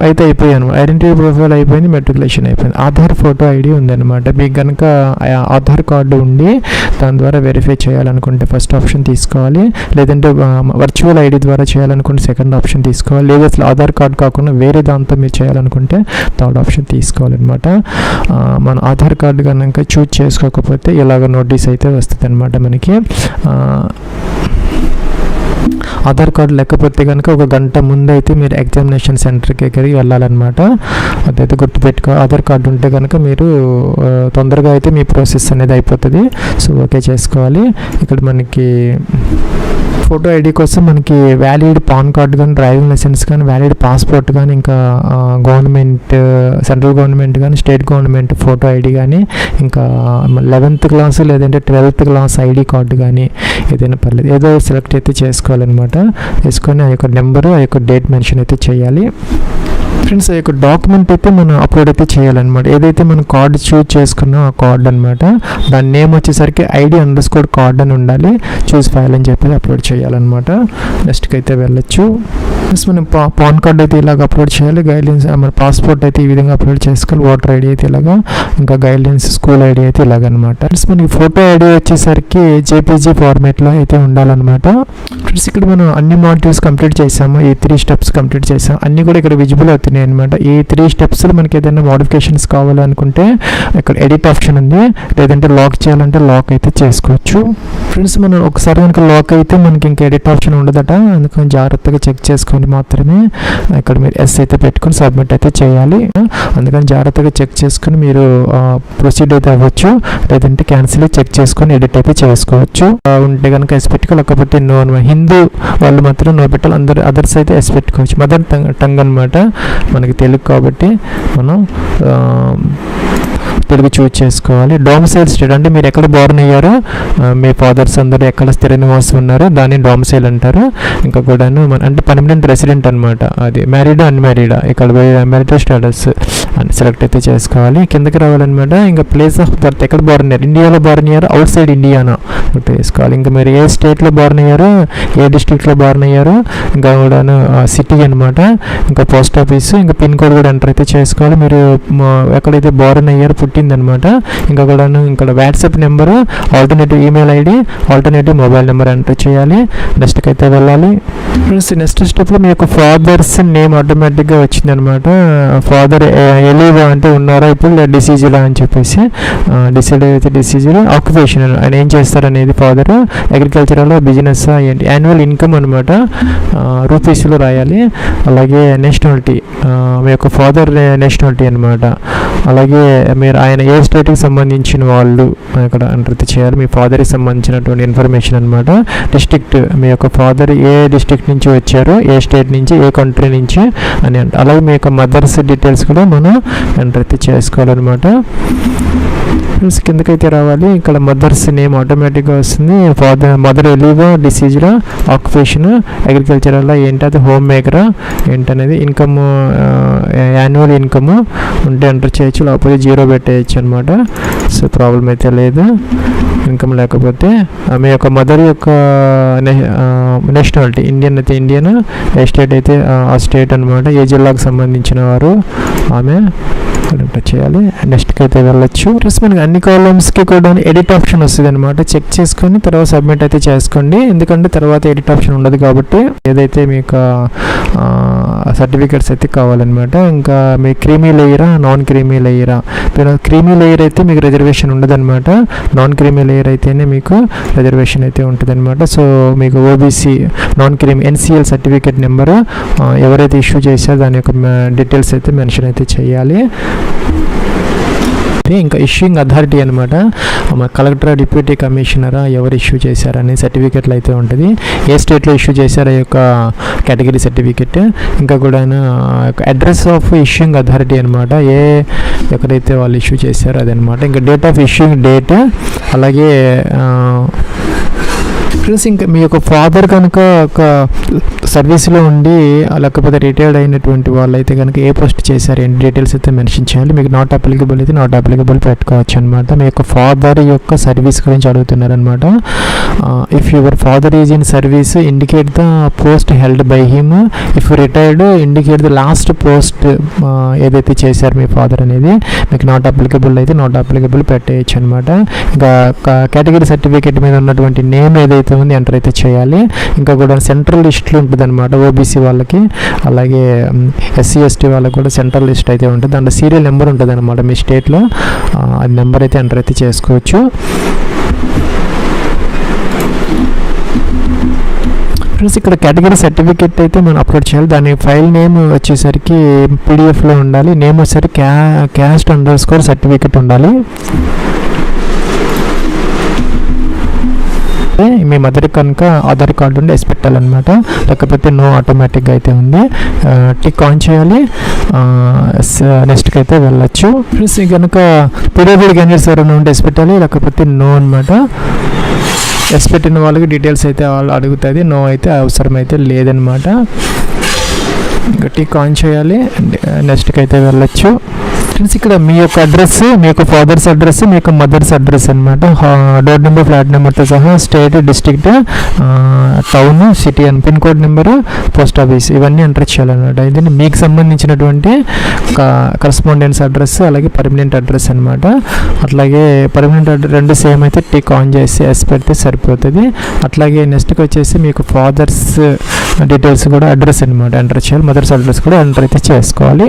అయితే అయిపోయాయి అనమాట. ఐడెంటిటీ ప్రొఫైల్ అయిపోయింది, మెట్రికులేషన్ అయిపోయింది. ఆధార్ ఫోటో ఐడి ఉందన్నమాట. మీకు కనుక ఆధార్ కార్డు ఉండి దాని ద్వారా వెరిఫై చేయాలనుకుంటే ఫస్ట్ ఆప్షన్ తీసుకోవాలి, లేదంటే వర్చువల్ ఐడి ద్వారా చేయాలనుకుంటే సెకండ్ ఆప్షన్ తీసుకోవాలి, లేదా అసలు ఆధార్ కార్డు కాకుండా వేరే దాంతో మీరు చేయాలనుకుంటే థర్డ్ ఆప్షన్ తీసుకోవాలన్నమాట. మన ఆధార్ కార్డు కనుక చూజ్ చేసుకోకపోతే ఇలాగ నోటీస్ అయితే వస్తుంది అనమాట మనకి. ఆధార్ కార్డు లేకపోతే కనుక 1 గంట ముందు అయితే మీరు ఎగ్జామినేషన్ సెంటర్కి దగ్గరికి వెళ్ళాలన్నమాట. అదైతే గుర్తుపెట్టుకో. ఆధార్ కార్డు ఉంటే కనుక మీరు తొందరగా అయితే మీ ప్రాసెస్ అనేది అయిపోతుంది. సో ఓకే చేసుకోవాలి. ఇక్కడ మనకి ఫోటో ఐడి కోసం మనకి వ్యాలిడ్ పాన్ కార్డు కానీ, డ్రైవింగ్ లైసెన్స్ కానీ, వ్యాలిడ్ పాస్పోర్ట్ కానీ, ఇంకా గవర్నమెంట్, సెంట్రల్ గవర్నమెంట్ కానీ, స్టేట్ గవర్నమెంట్ ఫోటో ఐడి కానీ, ఇంకా 11th క్లాస్ లేదంటే 12th క్లాస్ ఐడి కార్డు కానీ ఏదైనా పర్లేదు, ఏదో సెలెక్ట్ అయితే చేసుకోవాలన్నమాట. వేసుకొని ఆ యొక్క నెంబరు, ఆ యొక్క డేట్ మెన్షన్ అయితే చేయాలి. ఫ్రెండ్స్ ఆ యొక్క డాక్యుమెంట్ అయితే మనం అప్లోడ్ అయితే చేయాలన్నమాట. ఏదైతే మనం కార్డు చూజ్ చేసుకున్నాం ఆ కార్డు అనమాట, దాని నేమ్ వచ్చేసరికి ID_కార్డ్ అని ఉండాలి. చూస్ ఫైల్ అని చెప్పి అప్లోడ్ చేయాలన్నమాట. నెక్స్ట్కి అయితే వెళ్ళొచ్చు. ప్లస్ మనం పాన్ కార్డ్ అయితే ఇలాగ అప్లోడ్ చేయాలి. గైడ్లైన్స్ మన పాస్పోర్ట్ అయితే ఈ విధంగా అప్లోడ్ చేసుకోవాలి. ఓటర్ ఐడి అయితే ఇలాగా, ఇంకా గైడ్లైన్స్ స్కూల్ ఐడి అయితే ఇలాగనమాట. ఫ్రెండ్స్ మనకి ఫోటో ఐడి వచ్చేసరికి JPG ఫార్మేట్లో అయితే ఉండాలన్నమాట. ఫ్రెండ్స్ ఇక్కడ మనం అన్ని మాడ్యూల్స్ కంప్లీట్ చేసాము. ఈ 3 స్టెప్స్ కంప్లీట్ చేసాము. అన్నీ కూడా ఇక్కడ విజిబుల్ అవుతున్నాయి అనమాట. ఈ 3 స్టెప్స్లో మనకి ఏదైనా మోడిఫికేషన్స్ కావాలనుకుంటే ఇక్కడ ఎడిట్ ఆప్షన్ ఉంది, లేదంటే లాక్ చేయాలంటే లాక్ అయితే చేసుకోవచ్చు. ఫ్రెండ్స్ మనం ఒకసారి కనుక లాక్ అయితే మనకి ఇంకా ఎడిట్ ఆప్షన్ ఉండదట, అందుకని జాగ్రత్తగా చెక్ చేసుకొని మాత్రమే ఇక్కడ మీరు ఎస్ అయితే పెట్టుకొని సబ్మిట్ అయితే చేయాలి. అందుకని జాగ్రత్తగా చెక్ చేసుకుని మీరు ప్రొసీడ్ అయితే అవ్వచ్చు, లేదంటే క్యాన్సిల్ చెక్ చేసుకొని ఎడిట్ అయితే చేసుకోవచ్చు. ఉంటే కనుక ఎస్ పెట్టుకోవాలి, లేకపోతే నో. హిందూ వాళ్ళు మాత్రం నో పెట్టాలి, అందరు అదర్స్ అయితే ఎస్ పెట్టుకోవచ్చు. మదర్ టంగ్ అనమాట మనకి తెలుగు కాబట్టి మనం తెలుగు చూజ్ చేసుకోవాలి. డొమిసైల్ స్టేట్ అంటే మీరు ఎక్కడ బోర్న్ అయ్యారో, మీ ఫాదర్స్ అందరూ ఎక్కడ స్థిర నివాసం ఉన్నారో దాన్ని డొమిసైల్ అంటారు. ఇంకా కూడాను అంటే పర్మనెంట్ రెసిడెంట్ అనమాట. అది మ్యారీడ్ అన్మ్యారీడ్, ఇక్కడ మ్యారిటల్ స్టేటస్ అని సెలెక్ట్ అయితే చేసుకోవాలి. కిందకి రావాలన్నమాట. ఇంకా ప్లేస్ ఆఫ్ బర్త్ ఎక్కడ బోర్న్ అయ్యారు, ఇండియాలో బోర్న్ అయ్యారు, అవుట్ సైడ్ ఇండియానా వేసుకోవాలి. ఇంకా మీరు ఏ స్టేట్లో బోర్న్ అయ్యారో, ఏ డిస్ట్రిక్ట్లో బోర్న్ అయ్యారో, ఇంకా కూడాను సిటీ అనమాట. ఇంకా పోస్ట్ ఆఫీస్, ఇంకా పిన్ కోడ్ కూడా ఎంటర్ అయితే చేసుకోవాలి. మీరు ఎక్కడైతే బోర్న్ అయ్యారో పుట్టిందనమాట. ఇంకా కూడాను ఇక్కడ WhatsApp number, alternative email ID, alternative mobile number enter చేయాలి. నెక్స్ట్కి అయితే వెళ్ళాలి. ఫ్రెండ్స్ నెక్స్ట్ స్టెప్లో మీ యొక్క ఫాదర్స్ నేమ్ ఆటోమేటిక్గా వచ్చిందనమాట. ఫాదర్ ఎలివ్ అంటే ఉన్నారా ఇప్పుడు, డిసీజులా అని చెప్పేసి డిసైడ్ అయితే డిసీజులు. ఆక్యుపేషన్ ఆయన ఏం చేస్తారనేది, ఫాదర్ అగ్రికల్చరల్, బిజినెస్, ఏంటి, యాన్యువల్ ఇన్కమ్ అనమాట రూపీస్లో రాయాలి. అలాగే నేషనాలిటీ, మీ యొక్క ఫాదర్ నేషనాలిటీ అనమాట. అలాగే మీరు ఆయన ఏ స్టేట్కి సంబంధించిన వాళ్ళు ఇక్కడ ఎంటర్ చేయాలి, మీ ఫాదర్కి సంబంధించినటువంటి ఇన్ఫర్మేషన్ అనమాట. డిస్ట్రిక్ట్, మీ యొక్క ఫాదర్ ఏ డిస్ట్రిక్ట్ నుంచి వచ్చారో, ఏ స్టేట్ నుంచి, ఏ కంట్రీ నుంచి అని అంటే. అలాగే మీ యొక్క మదర్స్ డీటెయిల్స్ కూడా మనం ఎంటర్ చేసుకోవాలన్నమాట. ఫ్రెండ్స్ కిందకైతే రావాలి. ఇక్కడ మదర్స్ నేమ్ ఆటోమేటిక్గా వస్తుంది. మదర్ ఎలివా, డిసీజ్రా, ఆక్యుపేషన్ అగ్రికల్చరల్ ఏంటి, అది హోమ్ మేకరా ఏంటనేది, ఇన్కమ్ యాన్యువల్ ఇన్కమ్ ఉంటే ఎంటర్ చేయొచ్చు, లేకపోతే 0 పెట్టేయచ్చు అనమాట. సో ప్రాబ్లం అయితే లేదు. ఇన్కమ్ లేకపోతే మీ యొక్క మదర్ యొక్క నేషనాలిటీ, ఇండియన్ అయితే ఇండియన్, ఏ స్టేట్ అయితే ఆ స్టేట్ అనమాట. ఏ జిల్లాకు సంబంధించిన వారు ఆమె ఎంటర్ చేయాలి. నెక్స్ట్కి అయితే వెళ్ళొచ్చు. ప్లస్ మనకి అన్ని కాలమ్స్కి కూడా ఎడిట్ ఆప్షన్ వస్తుంది అనమాట. చెక్ చేసుకొని తర్వాత సబ్మిట్ అయితే చేసుకోండి, ఎందుకంటే తర్వాత ఎడిట్ ఆప్షన్ ఉండదు కాబట్టి. ఏదైతే మీకు సర్టిఫికేట్స్ అయితే కావాలన్నమాట. ఇంకా మీ క్రీమీ లేయరా, నాన్ క్రీమీ లేయరా. క్రీమీ లేయర్ అయితే మీకు రిజర్వేషన్ ఉండదన్నమాట. నాన్ క్రీమీ లేయర్ అయితేనే మీకు రిజర్వేషన్ అయితే ఉంటుంది అనమాట. సో మీకు OBC non creamy NCL certificate number ఎవరైతే ఇష్యూ చేశారో దాని యొక్క డీటెయిల్స్ అయితే మెన్షన్ అయితే చేయాలి. ఇంకా ఇష్యూయింగ్ అథారిటీ అనమాట, కలెక్టర్ డిప్యూటీ కమిషనరా ఎవరు ఇష్యూ చేశారని సర్టిఫికెట్లు అయితే ఉంటుంది. ఏ స్టేట్లో ఇష్యూ చేశారో ఈ యొక్క కేటగిరీ సర్టిఫికెట్. ఇంకా కూడా అడ్రస్ ఆఫ్ ఇష్యూయింగ్ అథారిటీ అనమాట, ఎక్కడైతే వాళ్ళు ఇష్యూ చేశారో అదనమాట. ఇంకా డేట్ ఆఫ్ ఇష్యూయింగ్ డేట్, అలాగే ఫ్రెండ్స్ ఇంకా మీ యొక్క ఫాదర్ కనుక ఒక సర్వీస్లో ఉండి లేకపోతే రిటైర్డ్ అయినటువంటి వాళ్ళు అయితే కనుక ఏ పోస్ట్ చేశారు ఏంటి డీటెయిల్స్ అయితే మెన్షన్ చేయాలి. మీకు నాట్ అప్లికబుల్ అయితే నాట్ అప్లికబుల్ పెట్టుకోవచ్చు అనమాట. మీ యొక్క ఫాదర్ యొక్క సర్వీస్ గురించి అడుగుతున్నారనమాట. If your father is in service indicate the post held by him. If retired indicate the last post ఏదైతే చేశారు మీ ఫాదర్ అనేది. మీకు నాట్ అప్లికబుల్ అయితే నాట్ అప్లికబుల్ పెట్టేయచ్చు అనమాట. ఇంకా కేటగిరీ సర్టిఫికేట్ మీద ఉన్నటువంటి నేమ్ ఏదైతే ఉంది ఎంటర్ అయితే చేయాలి. ఇంకా కూడా సెంట్రల్ లిస్ట్లో ఉంటుంది అనమాట ఓబీసీ వాళ్ళకి, అలాగే ఎస్సీ ఎస్టీ వాళ్ళకి కూడా సెంట్రల్ లిస్ట్ అయితే ఉంటుంది. దాంట్లో సీరియల్ నెంబర్ ఉంటుంది అనమాట మీ స్టేట్లో, అది నెంబర్ అయితే ఎంటర్ అయితే చేసుకోవచ్చు. ఫ్రెండ్స్ ఇక్కడ కేటగిరీ సర్టిఫికేట్ అయితే మనం అప్లోడ్ చేయాలి. దాని ఫైల్ నేమ్ వచ్చేసరికి పీడిఎఫ్లో ఉండాలి. నేమ్ వచ్చేసరికి caste__ సర్టిఫికేట్ ఉండాలి. మీ మదర్ కనుక ఆధార్ కార్డు ఉండి ఎస్ పెట్టాలన్నమాట, లేకపోతే నో ఆటోమేటిక్గా అయితే ఉంది. టిక్ ఆన్ చేయాలి, నెక్స్ట్కి అయితే వెళ్ళచ్చు. ప్లస్ కనుక పీరియడ్ క్యాండిడేట్స్ ఎవరైనా ఉంటే ఎస్ పెట్టాలి, లేకపోతే నో అనమాట. ఎస్ పెట్టిన వాళ్ళకి డీటెయిల్స్ అయితే వాళ్ళు అడుగుతుంది, నో అయితే అవసరం అయితే లేదనమాట. ఇంకా టిక్ ఆన్ చేయాలి, నెక్స్ట్కి అయితే వెళ్ళచ్చు. ఫ్రెండ్స్ ఇక్కడ మీ యొక్క అడ్రస్, మీ యొక్క ఫాదర్స్ అడ్రస్, మీ యొక్క మదర్స్ అడ్రస్ అనమాట, డోర్ నెంబర్, ఫ్లాట్ నెంబర్తో సహా, స్టేట్, డిస్ట్రిక్ట్, టౌన్, సిటీ అని, pin code number, post office ఇవన్నీ ఎంటర్ చేయాలన్నమాట. ఇది మీకు సంబంధించినటువంటి కరస్పాండెన్స్ అడ్రస్, అలాగే పర్మనెంట్ అడ్రస్ అనమాట. అట్లాగే పర్మనెంట్ అడ్రస్ రెండు సేమ్ అయితే టిక్ ఆన్ చేసి ఎస్ పెడితే సరిపోతుంది. అట్లాగే నెక్స్ట్కి వచ్చేసి మీకు ఫాదర్స్ డీటెయిల్స్ కూడా అడ్రస్ అనమాట ఎంటర్ చేయాలి, మదర్స్ అడ్రస్ కూడా ఎంటర్ అయితే చేసుకోవాలి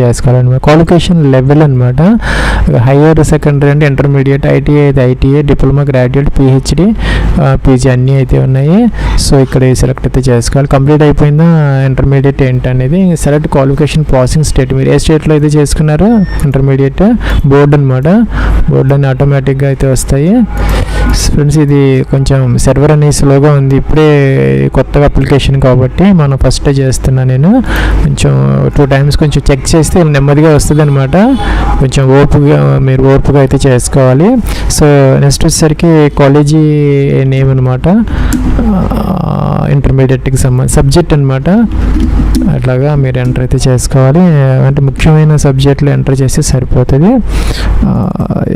చేసుకోవాలన్నమాట. క్వాలిఫికేషన్ లెవెల్ అనమాట, హైయర్ సెకండరీ అంటే ఇంటర్మీడియట్, ఐటీఐ అయితే ITI, diploma, graduate, PhD, PG అన్నీ అయితే ఉన్నాయి. సో ఇక్కడ సెలెక్ట్ అయితే చేసుకోవాలి. కంప్లీట్ అయిపోయిందా ఇంటర్మీడియట్ ఏంటి అనేది. సెలెక్ట్ క్వాలిఫికేషన్ పాసింగ్ స్టేట్, మీరు ఏ స్టేట్లో అయితే చేసుకున్నారో ఇంటర్మీడియట్, బోర్డు అనమాట, బోర్డు అని ఆటోమేటిక్గా అయితే వస్తాయి. ఫ్రెండ్స్ ఇది కొంచెం సర్వర్ అనేది స్లోగా ఉంది, ఇప్పుడే కొత్తగా అప్లికేషన్ కాబట్టి మనం ఫస్ట్ చేస్తున్నా నేను. కొంచెం 2 times కొంచెం చెక్ చేస్తే నెమ్మదిగా వస్తుంది అనమాట. కొంచెం మీరు ఓర్పుగా అయితే చేసుకోవాలి. సో నెక్స్ట్ వచ్చేసరికి కాలేజీ నేమ్ అనమాట, ఇంటర్మీడియట్కి సంబంధించి సబ్జెక్ట్ అనమాట. అట్లాగా మీరు ఎంటర్ అయితే చేసుకోవాలి. అంటే ముఖ్యమైన సబ్జెక్టులు ఎంటర్ చేస్తే సరిపోతుంది.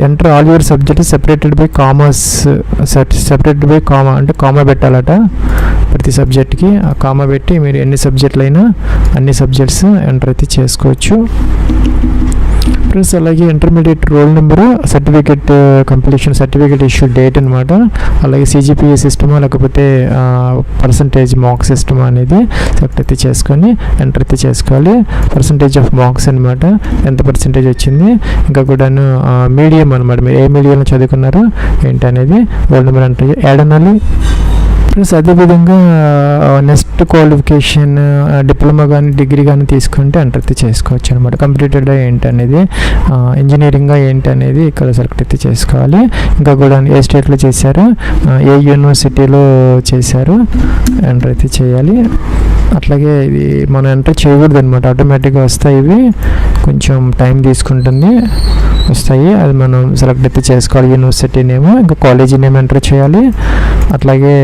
Enter all your subject separated by commerce, separated by comma అంటే కామా పెట్టాలట ప్రతి సబ్జెక్ట్కి. ఆ కామా పెట్టి మీరు ఎన్ని సబ్జెక్టులు అయినా అన్ని సబ్జెక్ట్స్ ఎంటర్ అయితే చేసుకోవచ్చు. ప్లస్ అలాగే intermediate roll number, certificate completion, certificate issue date అనమాట. అలాగే సిజిపిఏ సిస్టమా లేకపోతే పర్సంటేజ్ మార్క్స్ సిస్టమా అనేది సెలెక్ట్ అయితే చేసుకొని ఎంటర్ అయితే చేసుకోవాలి. పర్సంటేజ్ ఆఫ్ మార్క్స్ అనమాట, ఎంత పర్సంటేజ్ వచ్చింది. ఇంకా కూడాను మీడియం అనమాట, మీరు ఏ మీడియంలో చదువుకున్నారో ఏంటి అనేది రోల్ నెంబర్ ఎంటర్ యాడ్ అనాలి. ప్లస్ అదేవిధంగా నెక్స్ట్ క్వాలిఫికేషన్ డిప్లొమా కానీ డిగ్రీ కానీ తీసుకుంటే ఎంటర్ అయితే చేసుకోవచ్చు అనమాట. కంప్లీటెడ్ ఏంటి అనేది, ఇంజనీరింగ్గా ఏంటి అనేది ఇక్కడ సెలెక్ట్ అయితే చేసుకోవాలి. ఇంకా కూడా ఏ స్టేట్లో చేశారు, ఏ యూనివర్సిటీలో చేశారు ఎంటర్ అయితే చేయాలి. అట్లాగే ఇది మనం ఎంటర్ చేయకూడదు అనమాట, ఆటోమేటిక్గా వస్తాయి. ఇవి కొంచెం టైం తీసుకుంటుంది, వస్తాయి. అది మనం సెలెక్ట్ అయితే చేసుకోవాలి. యూనివర్సిటీ నేమ్, ఇంకా కాలేజీ నేమ్ ఎంటర్ చేయాలి. అట్లాగే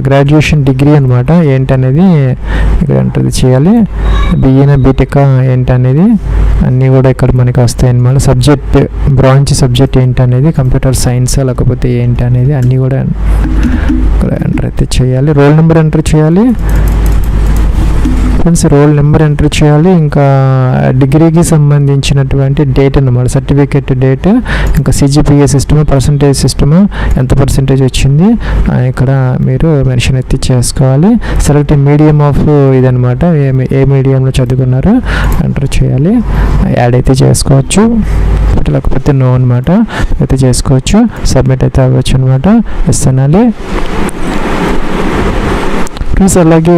గ్రాడ్యుయేషన్ డిగ్రీ అనమాట ఏంటి అనేది ఇక్కడ ఎంటర్ చేయాలి. బిఏనా బీటెకా ఏంటి అనేది అన్నీ కూడా ఇక్కడ మనకి వస్తాయి అన్నమాట. సబ్జెక్ట్ బ్రాంచ్ సబ్జెక్ట్ ఏంటి అనేది, కంప్యూటర్ సైన్స్ లేకపోతే ఏంటి అనేది అన్నీ కూడా ఇక్కడ ఎంటర్ అయితే చేయాలి. రోల్ నెంబర్ ఎంటర్ చేయాలి. ఫ్రెండ్స్ రోల్ నెంబర్ ఎంటర్ చేయాలి. ఇంకా డిగ్రీకి సంబంధించినటువంటి డేట్ అన్నమాట, సర్టిఫికేట్ డేట్, ఇంకా సిజిపిఏ సిస్టమ్, పర్సంటేజ్ సిస్టమ్, ఎంత పర్సంటేజ్ వచ్చింది ఇక్కడ మీరు మెన్షన్ అయితే చేసుకోవాలి. సెలెక్ట్ మీడియం ఆఫ్ ఇదనమాట, ఏ మీడియంలో చదువుకున్నారో ఎంటర్ చేయాలి. యాడ్ అయితే చేసుకోవచ్చు, లేకపోతే నో అనమాట అయితే చేసుకోవచ్చు. సబ్మిట్ అయితే అవ్వచ్చు అనమాట. ఇస్తానాలి. ఫ్రెండ్స్ అలాగే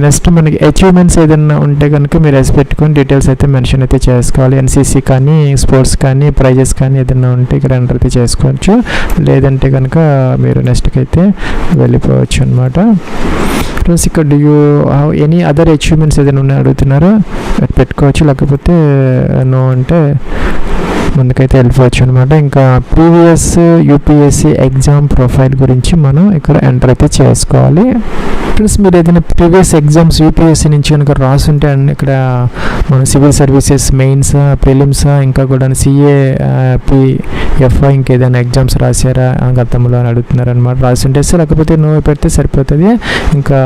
నెక్స్ట్ మనకి అచీవ్మెంట్స్ ఏదైనా ఉంటే కనుక మీరు వేసి పెట్టుకొని డీటెయిల్స్ అయితే మెన్షన్ అయితే చేసుకోవాలి. ఎన్సీసీ కానీ స్పోర్ట్స్ కానీ ప్రైజెస్ కానీ ఏదైనా ఉంటే ఇక్కడ ఎంటర్ అయితే చేసుకోవచ్చు. లేదంటే కనుక మీరు నెక్స్ట్కి అయితే వెళ్ళిపోవచ్చు అనమాట. ఫ్రెండ్స్ ఇక్కడ do you have any other achievements ఏదైనా ఉన్నాయి అడుగుతున్నారో పెట్టుకోవచ్చు, లేకపోతే నో అంటే ముందుకైతే వెళ్ళిపోవచ్చు అనమాట. ఇంకా ప్రీవియస్ యూపీఎస్సీ ఎగ్జామ్ ప్రొఫైల్ గురించి మనం ఇక్కడ ఎంటర్ అయితే చేసుకోవాలి. ప్లస్ మీరు ఏదైనా ప్రీవియస్ ఎగ్జామ్స్ యూపీఎస్సీ నుంచి కనుక రాసుంటే అండ్ ఇక్కడ మన సివిల్ సర్వీసెస్ మెయిన్సా ప్రిలిమ్సా ఇంకా కూడా సిఏ పిఎఫ్ఐ ఇంకేదైనా ఎగ్జామ్స్ రాశారా గతంలో అని అడుగుతున్నారు అనమాట. రాసుంటే లేకపోతే నో పెడితే సరిపోతుంది. ఇంకా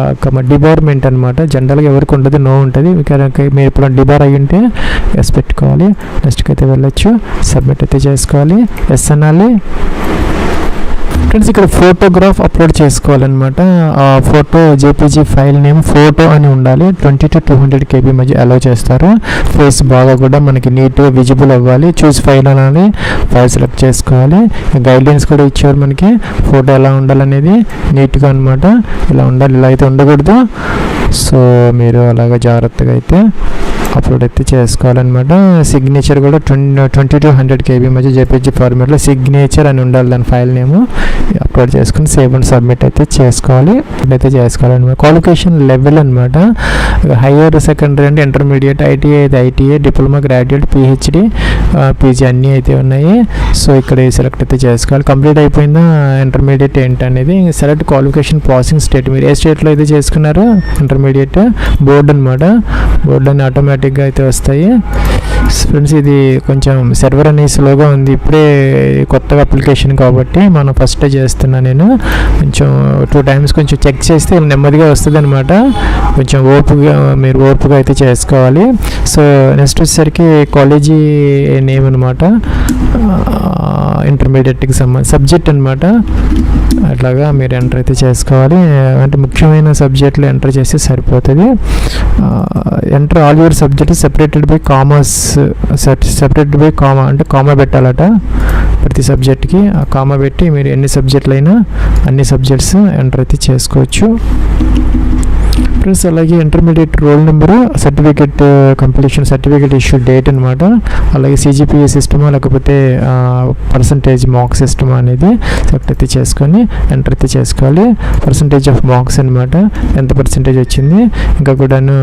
డిబార్మెంట్ అనమాట, జనరల్గా ఎవరికి ఉండదు, నో ఉంటుంది. మీరు ఇప్పుడు డిబార్ అయ్యి ఉంటే ఎస్ పెట్టుకోవాలి. నెక్స్ట్కి అయితే వెళ్ళొచ్చు, సబ్మిట్ అయితే చేసుకోవాలి, ఎస్ అనాలి. ఫ్రెండ్స్ ఇక్కడ ఫోటోగ్రాఫ్ అప్లోడ్ చేసుకోవాలన్నమాట. ఆ photo JPG file name photo అని ఉండాలి. 20 to 200 KB మధ్య అలౌ చేస్తారు. ఫేస్ బాగా కూడా మనకి నీట్గా విజిబుల్ అవ్వాలి. చూస్ ఫైల్ అనాలి, ఫైల్ సెలెక్ట్ చేసుకోవాలి. గైడ్లైన్స్ కూడా ఇచ్చారు మనకి, ఫోటో ఎలా ఉండాలనేది నీట్గా అనమాట. ఇలా ఉండాలి, ఇలా అయితే ఉండకూడదు. సో మీరు అలాగా జాగ్రత్తగా అయితే అప్లోడ్ అయితే చేసుకోవాలన్నమాట. సిగ్నేచర్ కూడా 20 to 100 KB మధ్య జేపీజీ ఫార్మేట్లో సిగ్నేచర్ అని ఉండాలి దాని ఫైల్ నేమ్. అప్లోడ్ చేసుకుని సేవ్ అండ్ సబ్మిట్ అయితే చేసుకోవాలన్నమాట. క్వాలిఫికేషన్ లెవెల్ అనమాట. హైయర్ సెకండరీ అంటే ఇంటర్మీడియట్, ఐటీఐ అయితే ITI, diploma, graduate, PhD, PG అన్నీ అయితే ఉన్నాయి. సో ఇక్కడ సెలెక్ట్ అయితే చేసుకోవాలి. కంప్లీట్ అయిపోయిందా ఇంటర్మీడియట్ ఏంటి అనేది. సెలెక్ట్ క్వాలిఫికేషన్ పాసింగ్ స్టేట్, మీరు ఏ స్టేట్లో అయితే చేసుకున్నారో ఇంటర్మీడియట్. బోర్డు అనమాట, బోర్డు అని ఆటోమేటిక్గా అయితే వస్తాయి. ఫ్రెండ్స్ ఇది కొంచెం సర్వర్ అనేది స్లోగా ఉంది, ఇప్పుడే కొత్తగా అప్లికేషన్ కాబట్టి మనం ఫస్ట్ చేస్తున్నా నేను. కొంచెం 2 times కొంచెం చెక్ చేస్తే నెమ్మదిగా వస్తుంది అనమాట. కొంచెం మీరు ఓర్పుగా అయితే చేసుకోవాలి. సో నెక్స్ట్ వచ్చేసరికి కాలేజీ నేమ్ అనమాట, ఇంటర్మీడియట్కి సంబంధించి సబ్జెక్ట్ అనమాట. అట్లాగా మీరు ఎంటర్ అయితే చేసుకోవాలి. అంటే ముఖ్యమైన సబ్జెక్టులు ఎంటర్ చేస్తే సరిపోతుంది. Enter all your subject separated by commerce, separated by comma అంటే కామా పెట్టాలట ప్రతి సబ్జెక్ట్కి. ఆ కామా పెట్టి మీరు ఎన్ని సబ్జెక్టులు అయినా అన్ని సబ్జెక్ట్స్ ఎంటర్ అయితే చేసుకోవచ్చు. ఫ్రెండ్స్ అలాగే intermediate roll number, certificate completion, certificate issue date అనమాట. అలాగే సిజిపిఏ సిస్టమా లేకపోతే పర్సంటేజ్ మార్క్స్ సిస్టమా అనేది సెలెక్ట్ అయితే చేసుకొని ఎంటర్ అయితే చేసుకోవాలి. పర్సంటేజ్ ఆఫ్ మార్క్స్ అనమాట, ఎంత పర్సంటేజ్ వచ్చింది. ఇంకా కూడాను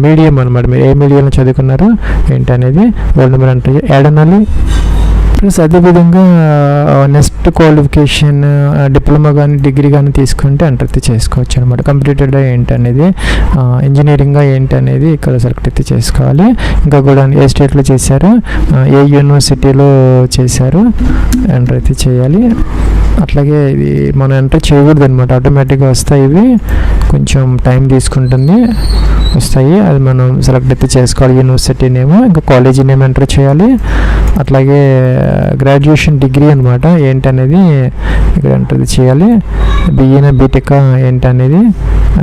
మీడియం అనమాట, మీరు ఏ మీడియంలో చదువుకున్నారో ఏంటి అనేది రోల్ నెంబర్ ఎంటర్ యాడ్ అనాలి. ప్లస్ అదేవిధంగా నెక్స్ట్ క్వాలిఫికేషన్ డిప్లొమా కానీ డిగ్రీ కానీ తీసుకుంటే ఎంటర్ అయితే చేసుకోవచ్చు అనమాట. కంప్లీటెడ్ ఏంటి అనేది, ఇంజనీరింగ్ ఏంటి అనేది ఇక్కడ సెలెక్ట్ అయితే చేసుకోవాలి. ఇంకా కూడా ఏ స్టేట్లో చేశారు, ఏ యూనివర్సిటీలో చేశారు ఎంటర్ అయితే చేయాలి. అట్లాగే ఇది మనం ఎంటర్ చేయకూడదు అనమాట, ఆటోమేటిక్గా వస్తాయి. ఇవి కొంచెం టైం తీసుకుంటుంది, వస్తాయి. అది మనం సెలెక్ట్ అయితే చేసుకోవాలి. యూనివర్సిటీ నేమ్, ఇంకా కాలేజీ నేమ్ ఎంటర్ చేయాలి. అట్లాగే గ్రాడ్యుయేషన్ డిగ్రీ అనమాట ఏంటి అనేది ఇక్కడ ఎంటర్ చేయాలి. బిఏనా బీటెకా ఏంటి అనేది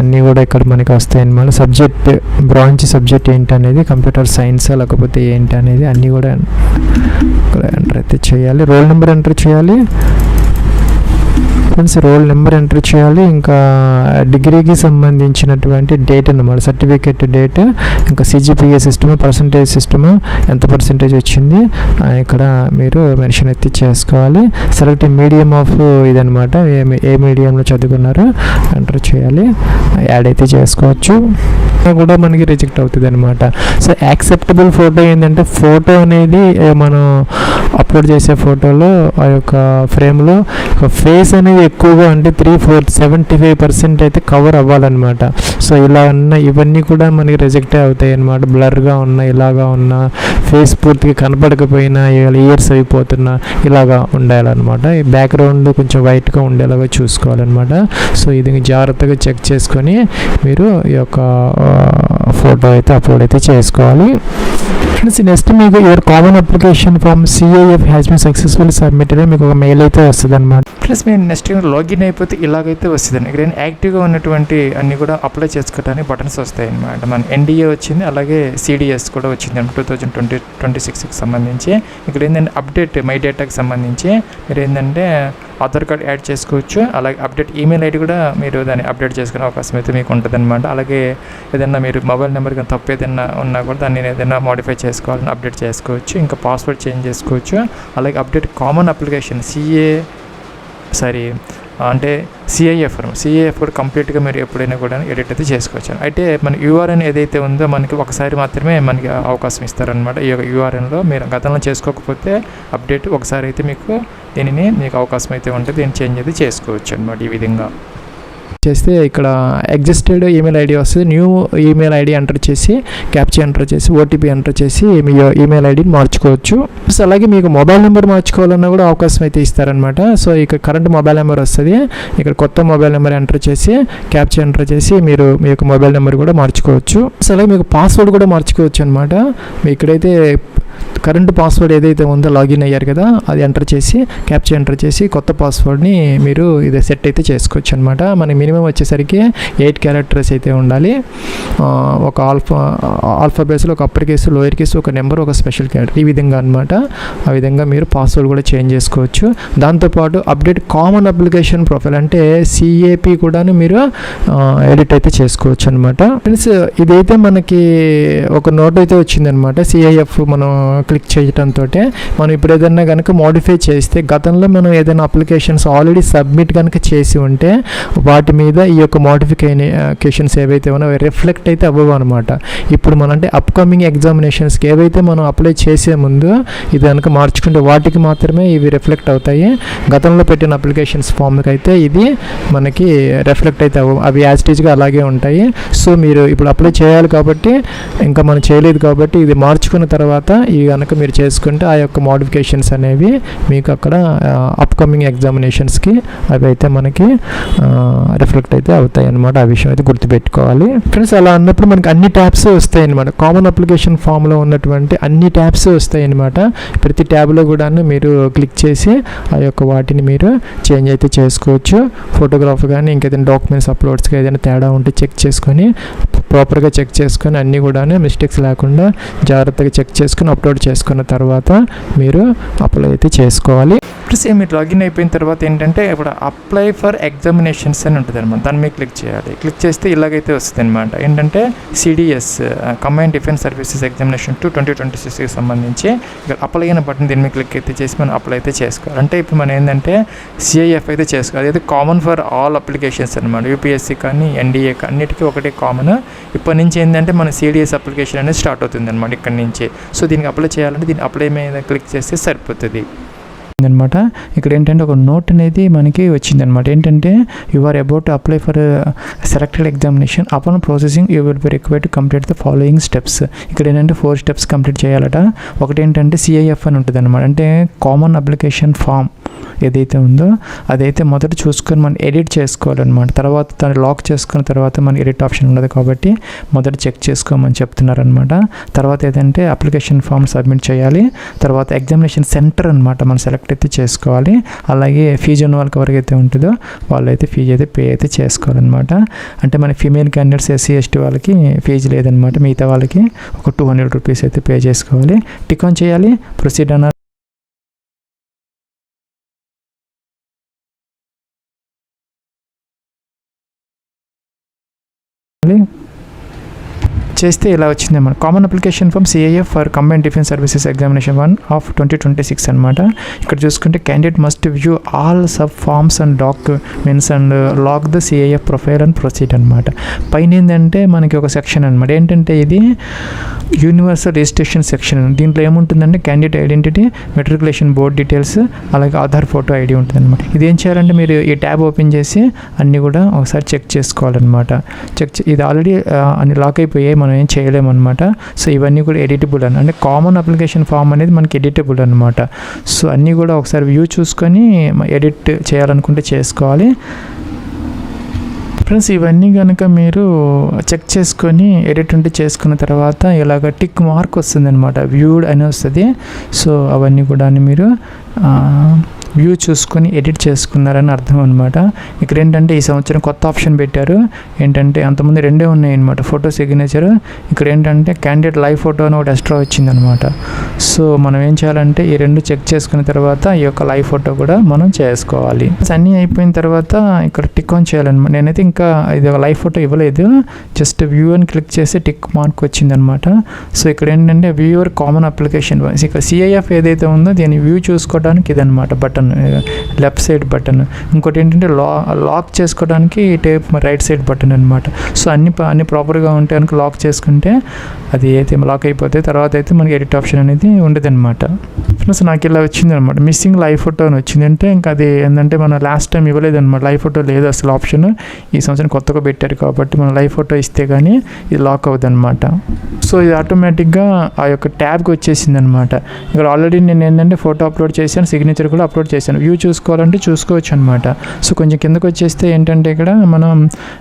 అన్నీ కూడా ఇక్కడ మనకి వస్తాయి అన్నమాట. సబ్జెక్ట్ బ్రాంచ్ సబ్జెక్ట్ ఏంటి అనేది, కంప్యూటర్ సైన్స్ లేకపోతే ఏంటి అనేది అన్నీ కూడా ఇక్కడ ఎంటర్ అయితే చేయాలి. రోల్ నెంబర్ ఎంటర్ చేయాలి. ఫ్రెండ్స్ రోల్ నెంబర్ ఎంటర్ చేయాలి. ఇంకా డిగ్రీకి సంబంధించినటువంటి డేట్ అన్నమాట, సర్టిఫికేట్ డేట్, ఇంకా సిజిపిఏ సిస్టమ్, పర్సంటేజ్ సిస్టమ్, ఎంత పర్సంటేజ్ వచ్చింది ఇక్కడ మీరు మెన్షన్ అయితే చేసుకోవాలి. సెలెక్ట్ మీడియం ఆఫ్ ఇదనమాట, ఏ మీడియంలో చదువుకున్నారో ఎంటర్ చేయాలి. యాడ్ అయితే చేసుకోవచ్చు, కూడా మనకి రిజెక్ట్ అవుతుంది అనమాట. సో యాక్సెప్టబుల్ ఫోటో ఏంటంటే, ఫోటో అనేది మనం అప్లోడ్ చేసే ఫోటోలో ఆ యొక్క ఫ్రేమ్లో ఫేస్ అనేది ఎక్కువగా అంటే 75% అయితే కవర్ అవ్వాలన్నమాట. సో ఇలా ఉన్న ఇవన్నీ కూడా మనకి రిజెక్టే అవుతాయి అన్నమాట. బ్లర్గా ఉన్న, ఇలాగా ఉన్న, ఫేస్ పూర్తిగా కనపడకపోయినా, ఇయర్స్ అయిపోతున్నా ఇలాగా ఉండాలన్నమాట. ఈ బ్యాక్గ్రౌండ్ కొంచెం వైట్గా ఉండేలాగా చూసుకోవాలన్నమాట. సో ఇది జాగ్రత్తగా చెక్ చేసుకొని మీరు ఈ యొక్క ఫోటో అయితే అప్లోడ్ అయితే చేసుకోవాలి. ఫ్రెండ్స్ నెక్స్ట్ మీకు your common application from CAF has been successfully submitted, మీకు ఒక మెయిల్ అయితే వస్తుంది అనమాట. ప్లస్ మీరు నెక్స్ట్ లాగిన్ అయిపోతే ఇలాగైతే వస్తుందండి. ఇక్కడ యాక్టివ్గా ఉన్నటువంటి అన్నీ కూడా అప్లై చేసుకోవడానికి బటన్స్ వస్తాయి అనమాట. మన NDA వచ్చింది, అలాగే CDS కూడా వచ్చింది 2026కి సంబంధించి. ఇక్కడ ఏంటంటే అప్డేట్ మై డేటాకి సంబంధించి మీరు ఏంటంటే ఆధార్ కార్డ్ యాడ్ చేసుకోవచ్చు. అలాగే అప్డేట్ ఈమెయిల్ ఐడి కూడా మీరు దాన్ని అప్డేట్ చేసుకునే అవకాశం అయితే మీకు ఉంటుంది అనమాట. అలాగే ఏదైనా మీరు మొబైల్ నెంబర్ కానీ తప్పు ఏదైనా ఉన్నా కూడా దాన్ని ఏదైనా మోడిఫై చేసుకోవాలని అప్డేట్ చేసుకోవచ్చు. ఇంకా పాస్వర్డ్ చేంజ్ చేసుకోవచ్చు. అలాగే అప్డేట్ కామన్ అప్లికేషన్ సిఐఎఫ్ కూడా కంప్లీట్గా మీరు ఎప్పుడైనా కూడా ఎడిట్ అయితే చేసుకోవచ్చు. అయితే మన యూఆర్ఎన్ ఏదైతే ఉందో మనకి ఒకసారి మాత్రమే మనకి అవకాశం ఇస్తారనమాట. ఈ యొక్క యూఆర్ఎన్లో మీరు గతంలో చేసుకోకపోతే అప్డేట్ ఒకసారి అయితే మీకు అవకాశం అయితే ఉంటుంది. దీన్ని చేంజ్ అయితే చేసుకోవచ్చు అనమాట. ఈ విధంగా చేస్తే ఇక్కడ ఎగ్జిస్టెడ్ ఈమెయిల్ ఐడి వస్తుంది. న్యూ ఈమెయిల్ ఐడి ఎంటర్ చేసి క్యాప్చా ఎంటర్ చేసి ఓటీపీ ఎంటర్ చేసి మీ ఈమెయిల్ ఐడిని మార్చుకోవచ్చు. సో అలాగే మీకు మొబైల్ నెంబర్ మార్చుకోవాలన్నా కూడా అవకాశం అయితే ఇస్తారనమాట. సో ఇక్కడ కరెంట్ మొబైల్ నెంబర్ వస్తుంది. ఇక్కడ కొత్త మొబైల్ నెంబర్ ఎంటర్ చేసి క్యాప్చా ఎంటర్ చేసి మీరు మీ యొక్క మొబైల్ నెంబర్ కూడా మార్చుకోవచ్చు. సో అలాగే మీకు పాస్వర్డ్ కూడా మార్చుకోవచ్చు అనమాట. మీ ఇక్కడైతే కరెంట్ పాస్వర్డ్ ఏదైతే ఉందో లాగిన్ అయ్యారు కదా, అది ఎంటర్ చేసి క్యాప్చా ఎంటర్ చేసి కొత్త పాస్వర్డ్ని మీరు ఇదే సెట్ అయితే చేసుకోవచ్చు అనమాట. మనకి మినిమం వచ్చేసరికి 8 క్యారెక్టర్స్ అయితే ఉండాలి. ఒక ఆల్ఫాబెట్స్లో ఒక అప్పర్ కేసు, లోయర్ కేసు, ఒక నెంబర్, ఒక స్పెషల్ క్యారెక్టర్, ఈ విధంగా అనమాట. ఆ విధంగా మీరు పాస్వర్డ్ కూడా చేంజ్ చేసుకోవచ్చు. దాంతోపాటు అప్డేట్ కామన్ అప్లికేషన్ ప్రొఫైల్ అంటే CAP కూడా మీరు ఎడిట్ అయితే చేసుకోవచ్చు అనమాట. ఫ్రెండ్స్, ఇదైతే మనకి ఒక నోట్ అయితే వచ్చిందనమాట. CIF మనం క్లిక్ చేయడంతో మనం ఇప్పుడు ఏదైనా కనుక మోడిఫై చేస్తే, గతంలో మనం ఏదైనా అప్లికేషన్స్ ఆల్రెడీ సబ్మిట్ కనుక చేసి ఉంటే వాటి మీద ఈ యొక్క మోడిఫికేషన్స్ ఏవైతే ఉన్నాయో రిఫ్లెక్ట్ అయితే అవ్వవు అనమాట. ఇప్పుడు మనం అంటే అప్కమింగ్ ఎగ్జామినేషన్స్కి ఏవైతే మనం అప్లై చేసే ముందు ఇది కనుక మార్చుకుంటే వాటికి మాత్రమే ఇవి రిఫ్లెక్ట్ అవుతాయి. గతంలో పెట్టిన అప్లికేషన్స్ ఫామ్కి అయితే ఇది మనకి రిఫ్లెక్ట్ అయితే అవ్వవు, అవి యాజిటీజ్గా అలాగే ఉంటాయి. సో మీరు ఇప్పుడు అప్లై చేయాలి కాబట్టి, ఇంకా మనం చేయలేదు కాబట్టి ఇది మార్చుకున్న తర్వాత ఇవి కనుక మీరు చేసుకుంటే ఆ యొక్క మోడిఫికేషన్స్ అనేవి మీకు అక్కడ అప్కమింగ్ ఎగ్జామినేషన్స్కి అవి అయితే మనకి రిఫ్లెక్ట్ అయితే అవుతాయి అన్నమాట. ఆ విషయం అయితే గుర్తుపెట్టుకోవాలి ఫ్రెండ్స్. అలా అన్నప్పుడు మనకి అన్ని ట్యాబ్స్ వస్తాయి అన్నమాట. కామన్ అప్లికేషన్ ఫామ్లో ఉన్నటువంటి అన్ని ట్యాబ్స్ వస్తాయి అన్నమాట. ప్రతి ట్యాబ్లో కూడా మీరు క్లిక్ చేసి ఆ యొక్క వాటిని మీరు చేంజ్ అయితే చేసుకోవచ్చు. ఫోటోగ్రాఫ్ కానీ ఇంకేదైనా డాక్యుమెంట్స్ అప్లోడ్స్కి ఏదైనా తేడా ఉంటే చెక్ చేసుకొని ప్రాపర్గా చెక్ చేసుకొని అన్నీ కూడా మిస్టేక్స్ లేకుండా జాగ్రత్తగా చెక్ చేసుకుని అప్లోడ్ చేసుకున్న తర్వాత మీరు అప్లై అయితే చేసుకోవాలి. ప్లస్ మీరు లాగిన్ అయిపోయిన తర్వాత ఏంటంటే ఇప్పుడు అప్లై ఫర్ ఎగ్జామినేషన్స్ అని ఉంటుంది అనమాట. దాన్ని మీరు క్లిక్ చేయాలి. క్లిక్ చేస్తే ఇలాగైతే వస్తుంది అనమాట. ఏంటంటే CDS combined defence services examination 2026కి సంబంధించి ఇక్కడ అప్లై అయిన బటన్ దీన్ని మీరు క్లిక్ అయితే చేసి మనం అప్లై అయితే చేసుకోవాలి. అంటే ఇప్పుడు మనం ఏంటంటే CIF అయితే చేసుకోవాలి. అదైతే కామన్ ఫర్ ఆల్ అప్లికేషన్స్ అనమాట. UPSC కానీ NDA అన్నిటికీ ఒకటే కామన్. ఇప్పటి నుంచి ఏంటంటే మన CDS అప్లికేషన్ అనేది స్టార్ట్ అవుతుంది అనమాట ఇక్కడ నుంచి. సో దీనికి అప్లై చేయాలంటే దీన్ని అప్లై మీద క్లిక్ చేస్తే సరిపోతుంది అనమాట. ఇక్కడ ఏంటంటే ఒక నోట్ అనేది మనకి వచ్చిందనమాట. ఏంటంటే you are about to apply for selected examination upon processing you will be required to complete the following steps. ఇక్కడ ఏంటంటే 4 స్టెప్స్ కంప్లీట్ చేయాలట. ఒకటి ఏంటంటే CIF అని ఉంటుంది అనమాట. అంటే కామన్ అప్లికేషన్ ఫామ్ ఏదైతే ఉందో అదైతే మొదట చూసుకొని మనం ఎడిట్ చేసుకోవాలన్నమాట. తర్వాత దాన్ని లాక్ చేసుకున్న తర్వాత మన ఎడిట్ ఆప్షన్ ఉండదు కాబట్టి మొదట చెక్ చేసుకోమని చెప్తున్నారనమాట. తర్వాత ఏదంటే అప్లికేషన్ ఫామ్ సబ్మిట్ చేయాలి. తర్వాత ఎగ్జామినేషన్ సెంటర్ అనమాట మనం సెలెక్ట్ అయితే చేసుకోవాలి. అలాగే ఫీజు ఉన్న వాళ్ళకి ఎవరికైతే ఉంటుందో వాళ్ళైతే ఫీజు అయితే పే అయితే చేసుకోవాలన్నమాట. అంటే మన ఫీమేల్ క్యాండిడేట్స్ SC ST వాళ్ళకి ఫీజు లేదనమాట. మిగతా వాళ్ళకి ఒక 200 రూపీస్ అయితే పే చేసుకోవాలి. టిక్ ఆన్ చేయాలి. ప్రొసీడ్ అన్న చేస్తే ఇలా వచ్చింది అన్నమాట. Common application form CIF for combined defence services examination 1 of 2026 అనమాట. ఇక్కడ చూసుకుంటే candidate must view all sub forms and documents and log the CIF profile and proceed అనమాట. పైన ఏంటంటే మనకి ఒక సెక్షన్ అనమాట. ఏంటంటే ఇది యూనివర్సల్ రిజిస్ట్రేషన్ సెక్షన్. దీంట్లో ఏముంటుందంటే candidate identity, matriculation board details, అలాగే ఆధార్ ఫోటో ID ఉంటుంది అనమాట. ఇది ఏం చేయాలంటే మీరు ఈ ట్యాబ్ ఓపెన్ చేసి అన్నీ కూడా ఒకసారి చెక్ చేసుకోవాలన్నమాట. ఇది ఆల్రెడీ అన్ని లాక్ అయిపోయాయి, మనం ఏం చేయలేమన్నమాట. సో ఇవన్నీ కూడా ఎడిటబుల్ అంటే కామన్ అప్లికేషన్ ఫామ్ అనేది మనకి ఎడిటబుల్ అనమాట. సో అన్నీ కూడా ఒకసారి వ్యూ చూసుకొని ఎడిట్ చేయాలనుకుంటే చేసుకోవాలి ఫ్రెండ్స్. ఇవన్నీ కనుక మీరు చెక్ చేసుకొని ఎడిట్ ఉంటే చేసుకున్న తర్వాత ఇలాగ టిక్ మార్క్ వస్తుంది అనమాట. వ్యూడ్ అని వస్తుంది. సో అవన్నీ కూడా మీరు వ్యూ చూసుకొని ఎడిట్ చేసుకున్నారని అర్థం అనమాట. ఇక్కడ ఏంటంటే ఈ సంవత్సరం కొత్త ఆప్షన్ పెట్టారు. ఏంటంటే అంతకుముందు రెండే ఉన్నాయి అనమాట, ఫోటో సిగ్నేచర్. ఇక్కడ ఏంటంటే క్యాండిడేట్ లైవ్ ఫోటో అని ఒకటి ఎక్స్ట్రా వచ్చిందనమాట. సో మనం ఏం చేయాలంటే ఈ రెండు చెక్ చేసుకున్న తర్వాత ఈ యొక్క లైవ్ ఫోటో కూడా మనం చేసుకోవాలి. అన్నీ అయిపోయిన తర్వాత ఇక్కడ టిక్ ఆన్ చేయాలన్నమాట. నేనైతే ఇంకా ఇది ఒక లైవ్ ఫోటో ఇవ్వలేదు, జస్ట్ వ్యూ అని క్లిక్ చేసి టిక్ మార్క్ వచ్చిందనమాట. సో ఇక్కడ ఏంటంటే వ్యూవర్ కామన్ అప్లికేషన్, ఇక్కడ సిఐఎఫ్ ఏదైతే ఉందో దీన్ని వ్యూ చూసుకోవడానికి ఇదనమాట బటన్, లెఫ్ట్ సైడ్ బటన్. ఇంకోటి ఏంటంటే లాక్ చేసుకోవడానికి టేప్ రైట్ సైడ్ బటన్ అనమాట. సో అన్ని ప్రాపర్గా ఉంటే కనుక లాక్ చేసుకుంటే అది అయితే లాక్ అయిపోతే తర్వాత అయితే మనకి ఎడిట్ ఆప్షన్ అనేది ఉండదు అనమాట. ప్లస్ నాకు ఇలా వచ్చింది అనమాట, మిస్సింగ్ లైవ్ ఫోటో అని వచ్చింది. అంటే ఇంకా అది ఏంటంటే మనం లాస్ట్ టైం ఇవ్వలేదు అనమాట, లైవ్ ఫోటో లేదు అసలు ఆప్షన్. ఈ సంవత్సరం కొత్తగా పెట్టారు కాబట్టి మనం లైవ్ ఫోటో ఇస్తే కానీ ఇది లాక్ అవుతుంది అనమాట. సో ఇది ఆటోమేటిక్గా ఆ యొక్క ట్యాబ్కి వచ్చేసింది అనమాట. ఇక్కడ ఆల్రెడీ నేను ఏంటంటే ఫోటో అప్లోడ్ చేశాను, సిగ్నేచర్ కూడా అప్లోడ్ చేశాను. వ్యూ చూసుకోవాలంటే చూసుకోవచ్చు అనమాట. సో కొంచెం కిందకు వచ్చేస్తే ఏంటంటే ఇక్కడ మనం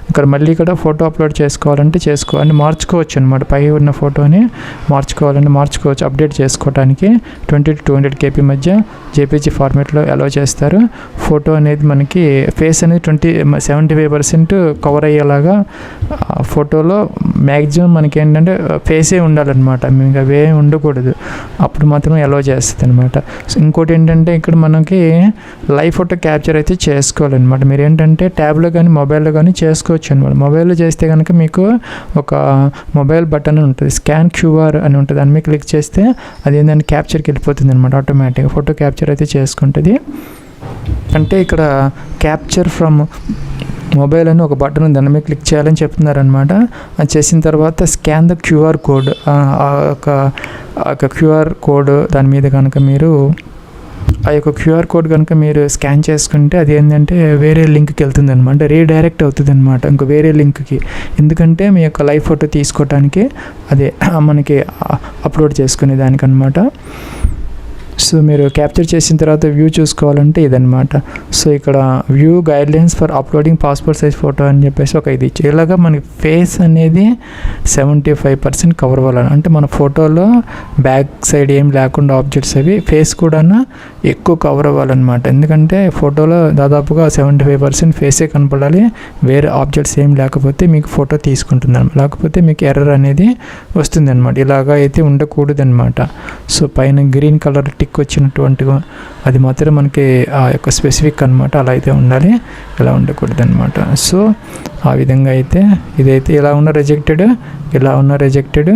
ఇక్కడ మళ్ళీ ఇక్కడ ఫోటో అప్లోడ్ చేసుకోవాలంటే చేసుకోవాలి, మార్చుకోవచ్చు అనమాట. పై ఉన్న ఫోటోని మార్చుకోవచ్చు అప్డేట్ చేసుకోవడానికి. 20 to 200 KB మధ్య జేపీజీ ఫార్మేట్లో అలౌ చేస్తారు. ఫోటో అనేది మనకి ఫేస్ అనేది 75% కవర్ అయ్యేలాగా ఫోటోలో మ్యాక్సిమం మనకి ఏంటంటే ఫేసే ఉండాలన్నమాట, మీకు అవే ఉండకూడదు, అప్పుడు మాత్రం అలౌ చేస్తుంది అనమాట. ఇంకోటి ఏంటంటే ఇక్కడ మనకి లైవ్ ఫోటో క్యాప్చర్ అయితే చేసుకోవాలన్నమాట. మీరు ఏంటంటే ట్యాబ్లో కానీ మొబైల్లో కానీ చేసుకోవచ్చు అనమాట. మొబైల్లో చేస్తే కనుక మీకు ఒక మొబైల్ బటన్ ఉంటుంది, స్కాన్ QR అని ఉంటుంది, దాని మీద క్లిక్ చేస్తే అది ఏంటంటే క్యాప్చర్కి వెళ్ళిపోతుంది అనమాట, ఆటోమేటిక్గా ఫోటో క్యాప్చర్ అయితే చేసుకుంటుంది. అంటే ఇక్కడ క్యాప్చర్ ఫ్రమ్ మొబైల్ అని ఒక బటన్ ఉంది, దాని మీద క్లిక్ చేయాలని చెప్తున్నారనమాట. అది చేసిన తర్వాత స్కాన్ ద QR కోడ్, ఆ యొక్క QR కోడ్ దాని మీద కనుక మీరు ఆ యొక్క QR కోడ్ కనుక మీరు స్కాన్ చేసుకుంటే అది ఏంటంటే వేరే లింక్కి వెళ్తుంది అనమాట, రీడైరెక్ట్ అవుతుంది అనమాట ఇంకో వేరే లింక్కి. ఎందుకంటే మీ యొక్క లైవ్ ఫోటో తీసుకోవడానికి అదే మనకి అప్లోడ్ చేసుకునే దానికనమాట. సో మీరు క్యాప్చర్ చేసిన తర్వాత వ్యూ చూసుకోవాలంటే ఇదనమాట. సో ఇక్కడ view guidelines for uploading passport size photo అని చెప్పేసి ఒక ఇది ఇచ్చి, ఇలాగా మనకి ఫేస్ అనేది 75% కవర్ అవ్వాలి. అంటే మన ఫోటోలో బ్యాక్ సైడ్ ఏం లేకుండా ఆబ్జెక్ట్స్ అవి ఫేస్ కూడా ఎక్కువ కవర్ అవ్వాలన్నమాట. ఎందుకంటే ఫోటోలో దాదాపుగా 75% ఫేసే కనపడాలి, వేరే ఆబ్జెక్ట్స్ ఏం లేకపోతే మీకు ఫోటో తీసుకుంటుంది అనమాట, లేకపోతే మీకు ఎర్రర్ అనేది వస్తుంది అనమాట. ఇలాగా అయితే ఉండకూడదు అనమాట. సో పైన గ్రీన్ కలర్ టిక్ వచ్చినటువంటిగా అది మాత్రం మనకి ఆ యొక్క స్పెసిఫిక్ అనమాట, అలా అయితే ఉండాలి, ఇలా ఉండకూడదు అనమాట. సో ఆ విధంగా అయితే ఇదైతే ఇలా ఉన్న రిజెక్టెడ్,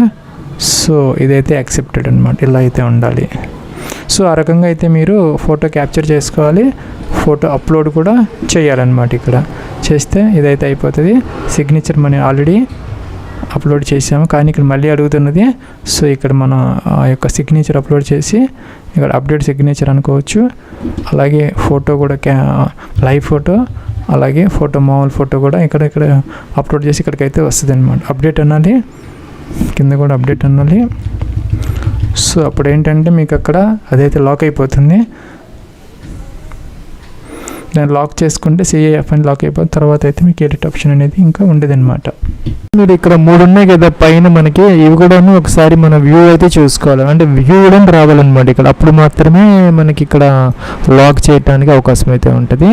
సో ఇదైతే యాక్సెప్టెడ్ అనమాట, ఇలా అయితే ఉండాలి. సో ఆ రకంగా అయితే మీరు ఫోటో క్యాప్చర్ చేసుకోవాలి, ఫోటో అప్లోడ్ కూడా చేయాలన్నమాట. ఇక్కడ చేస్తే ఇదైతే అయిపోతుంది. సిగ్నేచర్ మనం ఆల్రెడీ అప్లోడ్ చేసాము, కానీ ఇక్కడ మళ్ళీ అడుగుతున్నది. సో ఇక్కడ మనం ఆ యొక్క సిగ్నేచర్ అప్లోడ్ చేసి ఇక్కడ అప్డేట్ సిగ్నేచర్ అనుకోవచ్చు. అలాగే ఫోటో కూడా లైవ్ ఫోటో, అలాగే ఫోటో మామూలు ఫోటో కూడా ఇక్కడ అప్లోడ్ చేసి ఇక్కడికైతే వస్తుంది అనమాట. అప్డేట్ అనాలి, కింద కూడా అప్డేట్ అనాలి. సో అప్పుడు ఏంటంటే మీకు అక్కడ అదైతే లాక్ అయిపోతుంది. దాన్ని లాక్ చేసుకుంటే CIF అని లాక్ అయిపోతుంది. తర్వాత అయితే మీకు ఎడిట్ ఆప్షన్ అనేది ఇంకా ఉండదు అనమాట. మీరు ఇక్కడ 3 ఉన్నాయి కదా పైన మనకి, ఇవి కూడా ఒకసారి మన వ్యూ అయితే చూసుకోవాలి, అంటే వ్యూ కూడా రావాలన్నమాట ఇక్కడ, అప్పుడు మాత్రమే మనకి ఇక్కడ లాక్ చేయడానికి అవకాశం అయితే ఉంటుంది.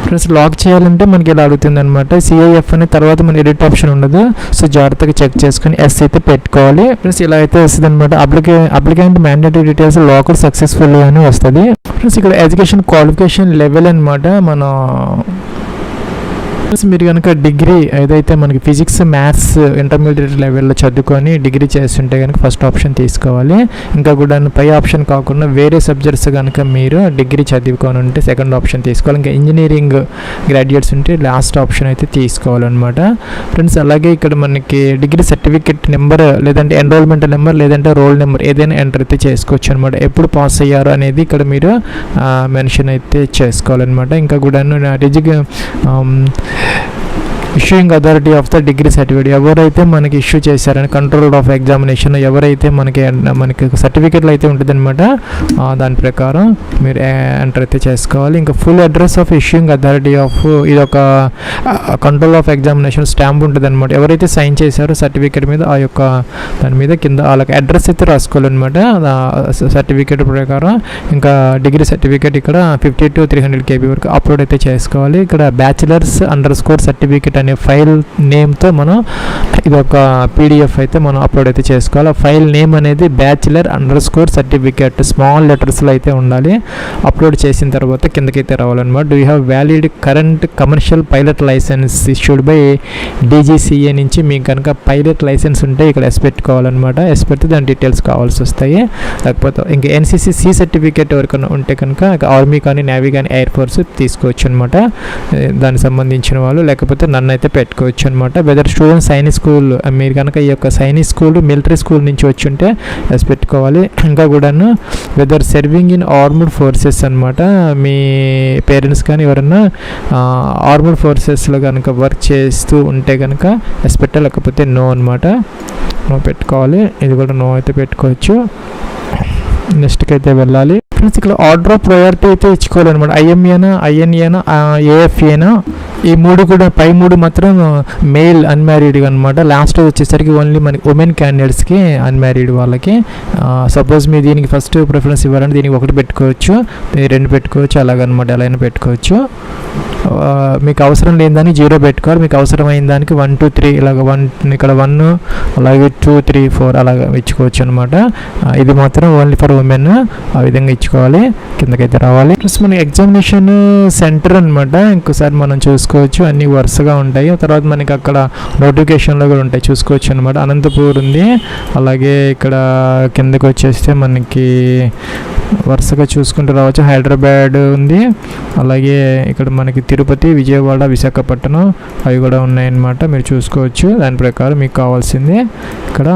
ప్లస్ లాక్ చేయాలంటే మనకి ఇలా అడుగుతుంది అనమాట, CIF అని తర్వాత మన ఎడిట్ ఆప్షన్ ఉండదు. సో జాగ్రత్తగా చెక్ చేసుకొని ఎస్ అయితే పెట్టుకోవాలి. ప్లస్ ఇలా అయితే వస్తుంది అనమాట, applicant mandatory details locker successful అని వస్తుంది. ప్లస్ ఇక్కడ ఎడ్యుకేషన్ క్వాలిఫికేషన్ లెవెల్ అనమాట. మన మీరు కనుక డిగ్రీ ఏదైతే మనకి ఫిజిక్స్ మ్యాథ్స్ ఇంటర్మీడియట్ లెవెల్లో చదువుకొని డిగ్రీ చేస్తుంటే కనుక ఫస్ట్ ఆప్షన్ తీసుకోవాలి. ఇంకా కూడా పై ఆప్షన్ కాకుండా వేరే సబ్జెక్ట్స్ కనుక మీరు డిగ్రీ చదువుకొని ఉంటే సెకండ్ ఆప్షన్ తీసుకోవాలి. ఇంకా ఇంజనీరింగ్ గ్రాడ్యుయేట్స్ ఉంటే లాస్ట్ ఆప్షన్ అయితే తీసుకోవాలన్నమాట ఫ్రెండ్స్. అలాగే ఇక్కడ మనకి డిగ్రీ సర్టిఫికెట్ నెంబర్, లేదంటే ఎన్రోల్మెంట్ నెంబర్, లేదంటే రోల్ నెంబర్ ఏదైనా ఎంటర్ అయితే చేసుకోవచ్చు అనమాట. ఎప్పుడు పాస్ అయ్యారు అనేది ఇక్కడ మీరు మెన్షన్ అయితే చేసుకోవాలన్నమాట. ఇంకా కూడా issuing authority of the degree certificate, ఎవరైతే మనకి ఇష్యూ చేశారని కంట్రోల్ ఆఫ్ ఎగ్జామినేషన్ ఎవరైతే మనకి సర్టిఫికేట్లు అయితే ఉంటుంది అనమాట, దాని ప్రకారం మీరు ఎంటర్ అయితే చేసుకోవాలి. ఇంకా full address of issuing authority of, ఇది ఒక కంట్రోల్ ఆఫ్ ఎగ్జామినేషన్ స్టాంప్ ఉంటుంది అనమాట. ఎవరైతే సైన్ చేశారో సర్టిఫికేట్ మీద ఆ యొక్క దాని మీద కింద వాళ్ళకి అడ్రస్ అయితే రాసుకోవాలన్నమాట సర్టిఫికేట్ ప్రకారం. ఇంకా డిగ్రీ సర్టిఫికేట్ ఇక్కడ 50 to 300 KB వరకు అప్లోడ్ అయితే చేసుకోవాలి. ఇక్కడ బ్యాచిలర్స్_సర్టిఫికేట్ అనే ఫైల్ నేమ్తో మనం ఇది ఒక PDF అయితే మనం అప్లోడ్ అయితే చేసుకోవాలి. ఫైల్ నేమ్ అనేది బ్యాచిలర్_సర్టిఫికేట్ స్మాల్ లెటర్స్లో అయితే ఉండాలి. అప్లోడ్ చేసిన తర్వాత కిందకైతే రావాలన్నమాట. Do you have valid current commercial pilot licence issued by DGCA నుంచి మీకు కనుక పైలట్ లైసెన్స్ ఉంటే ఇక్కడ ఎస్ పెట్టుకోవాలన్నమాట. ఎస్ పెడితే దాని డీటెయిల్స్ కావాల్సి వస్తాయి. లేకపోతే ఇంకా NCC సర్టిఫికేట్ ఎవరికైనా ఉంటే కనుక ఆర్మీ కానీ నేవీ కానీ ఎయిర్ ఫోర్స్ తీసుకోవచ్చు అనమాట దానికి సంబంధించిన వాళ్ళు. లేకపోతే నన్ను అయితే పెట్టుకోవచ్చు అనమాట. వెదర్ స్టూడెంట్ సైనిక్ స్కూల్, మీరు కనుక ఈ యొక్క సైనిక్ స్కూల్ మిలిటరీ స్కూల్ నుంచి వచ్చి ఉంటే ఎస్ పెట్టుకోవాలి. ఇంకా కూడాను whether serving in armed forces అనమాట, మీ పేరెంట్స్ కానీ ఎవరన్నా ఆర్మ్డ్ ఫోర్సెస్లో కనుక వర్క్ చేస్తూ ఉంటే కనుక ఎస్ పెట్టాలి, లేకపోతే నో అనమాట. నో పెట్టుకోవాలి. ఇది కూడా నో అయితే పెట్టుకోవచ్చు. నెక్స్ట్కి అయితే వెళ్ళాలి. ఫ్రెండ్స్ ఇక్కడ ఆర్డర్ ఆఫ్ ప్రయారిటీ అయితే ఇచ్చుకోవాలన్నమాట. IMAనా INAనా AFAనా ఈ మూడు కూడా పై మూడు మాత్రం మేల్ అన్మ్యారీడ్ అనమాట. లాస్ట్ వచ్చేసరికి ఓన్లీ మనకి ఉమెన్ క్యాండిడేట్స్కి అన్మ్యారీడ్ వాళ్ళకి. సపోజ్ మీరు దీనికి ఫస్ట్ ప్రిఫరెన్స్ ఇవ్వాలంటే దీనికి 1 పెట్టుకోవచ్చు, 2 పెట్టుకోవచ్చు, అలాగనమాట ఎలా అయినా పెట్టుకోవచ్చు. మీకు అవసరం లేని దానికి 0 పెట్టుకోవాలి. మీకు అవసరమైన దానికి 1 2 3 ఇలాగ 1 ఇక్కడ 1 అలాగే 2 3 4 అలాగ ఇచ్చుకోవచ్చు అనమాట. ఇది మాత్రం ఓన్లీ ఫర్ ఉమెన్, ఆ విధంగా ఇచ్చుకోవాలి. కిందకైతే రావాలి. ప్లస్ మన ఎగ్జామినేషన్ సెంటర్ అనమాట. ఇంకోసారి మనం చూసుకోవచ్చు, అన్నీ వరుసగా ఉంటాయి. తర్వాత మనకి అక్కడ నోటిఫికేషన్లో కూడా ఉంటాయి, చూసుకోవచ్చు అనమాట. అనంతపూర్ ఉంది, అలాగే ఇక్కడ కిందకి వచ్చేస్తే మనకి వరుసగా చూసుకుంటూ రావచ్చు. హైదరాబాద్ ఉంది, అలాగే ఇక్కడ మనకి తిరుపతి, విజయవాడ, విశాఖపట్నం అవి కూడా ఉన్నాయన్నమాట. మీరు చూసుకోవచ్చు. దాని ప్రకారం మీకు కావాల్సింది ఇక్కడ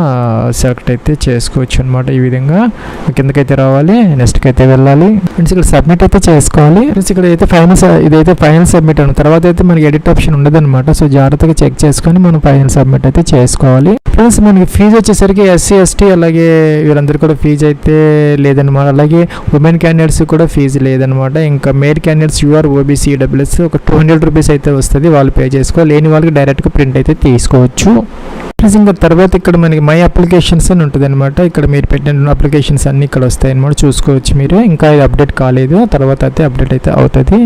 సెలెక్ట్ అయితే చేసుకోవచ్చు అనమాట. ఈ విధంగా కిందకైతే రావాలి. నెక్స్ట్కి అయితే వెళ్ళాలి. ఫ్రెండ్స్ ఇక్కడ సబ్మిట్ అయితే చేసుకోవాలి. ఫ్రెండ్స్ ఇక్కడ అయితే ఇదైతే ఫైనల్ సబ్మిట్ అన్న తర్వాత అయితే మనకి ఎడిట్ ఆప్షన్ ఉండదు అనమాట. సో జాగ్రత్తగా చెక్ చేసుకొని మనం ఫైనల్ సబ్మిట్ అయితే చేసుకోవాలి. ఫ్రెండ్స్ మనకి ఫీజు వచ్చేసరికి SC ST అలాగే వీళ్ళందరూ కూడా ఫీజు అయితే లేదనమాట. అలాగే ఉమెన్ క్యాండిడేట్స్ కూడా ఫీజు లేదనమాట. ఇంకా male candidates UR OBC EWS ఒక 200 రూపీస్ అయితే వస్తుంది, వాళ్ళు పే చేసుకోవాలి. లేని వాళ్ళకి డైరెక్ట్గా ప్రింట్ అయితే తీసుకోవచ్చు. ఇంకా తర్వాత ఇక్కడ మనకి మై అప్లికేషన్స్ అని ఉంటుంది అనమాట. ఇక్కడ మీరు పెట్టిన అప్లికేషన్స్ అన్నీ ఇక్కడ వస్తాయి అనమాట, చూసుకోవచ్చు మీరు. ఇంకా ఇది అప్డేట్ కాలేదు, తర్వాత అయితే అప్డేట్ అయితే అవుతుంది.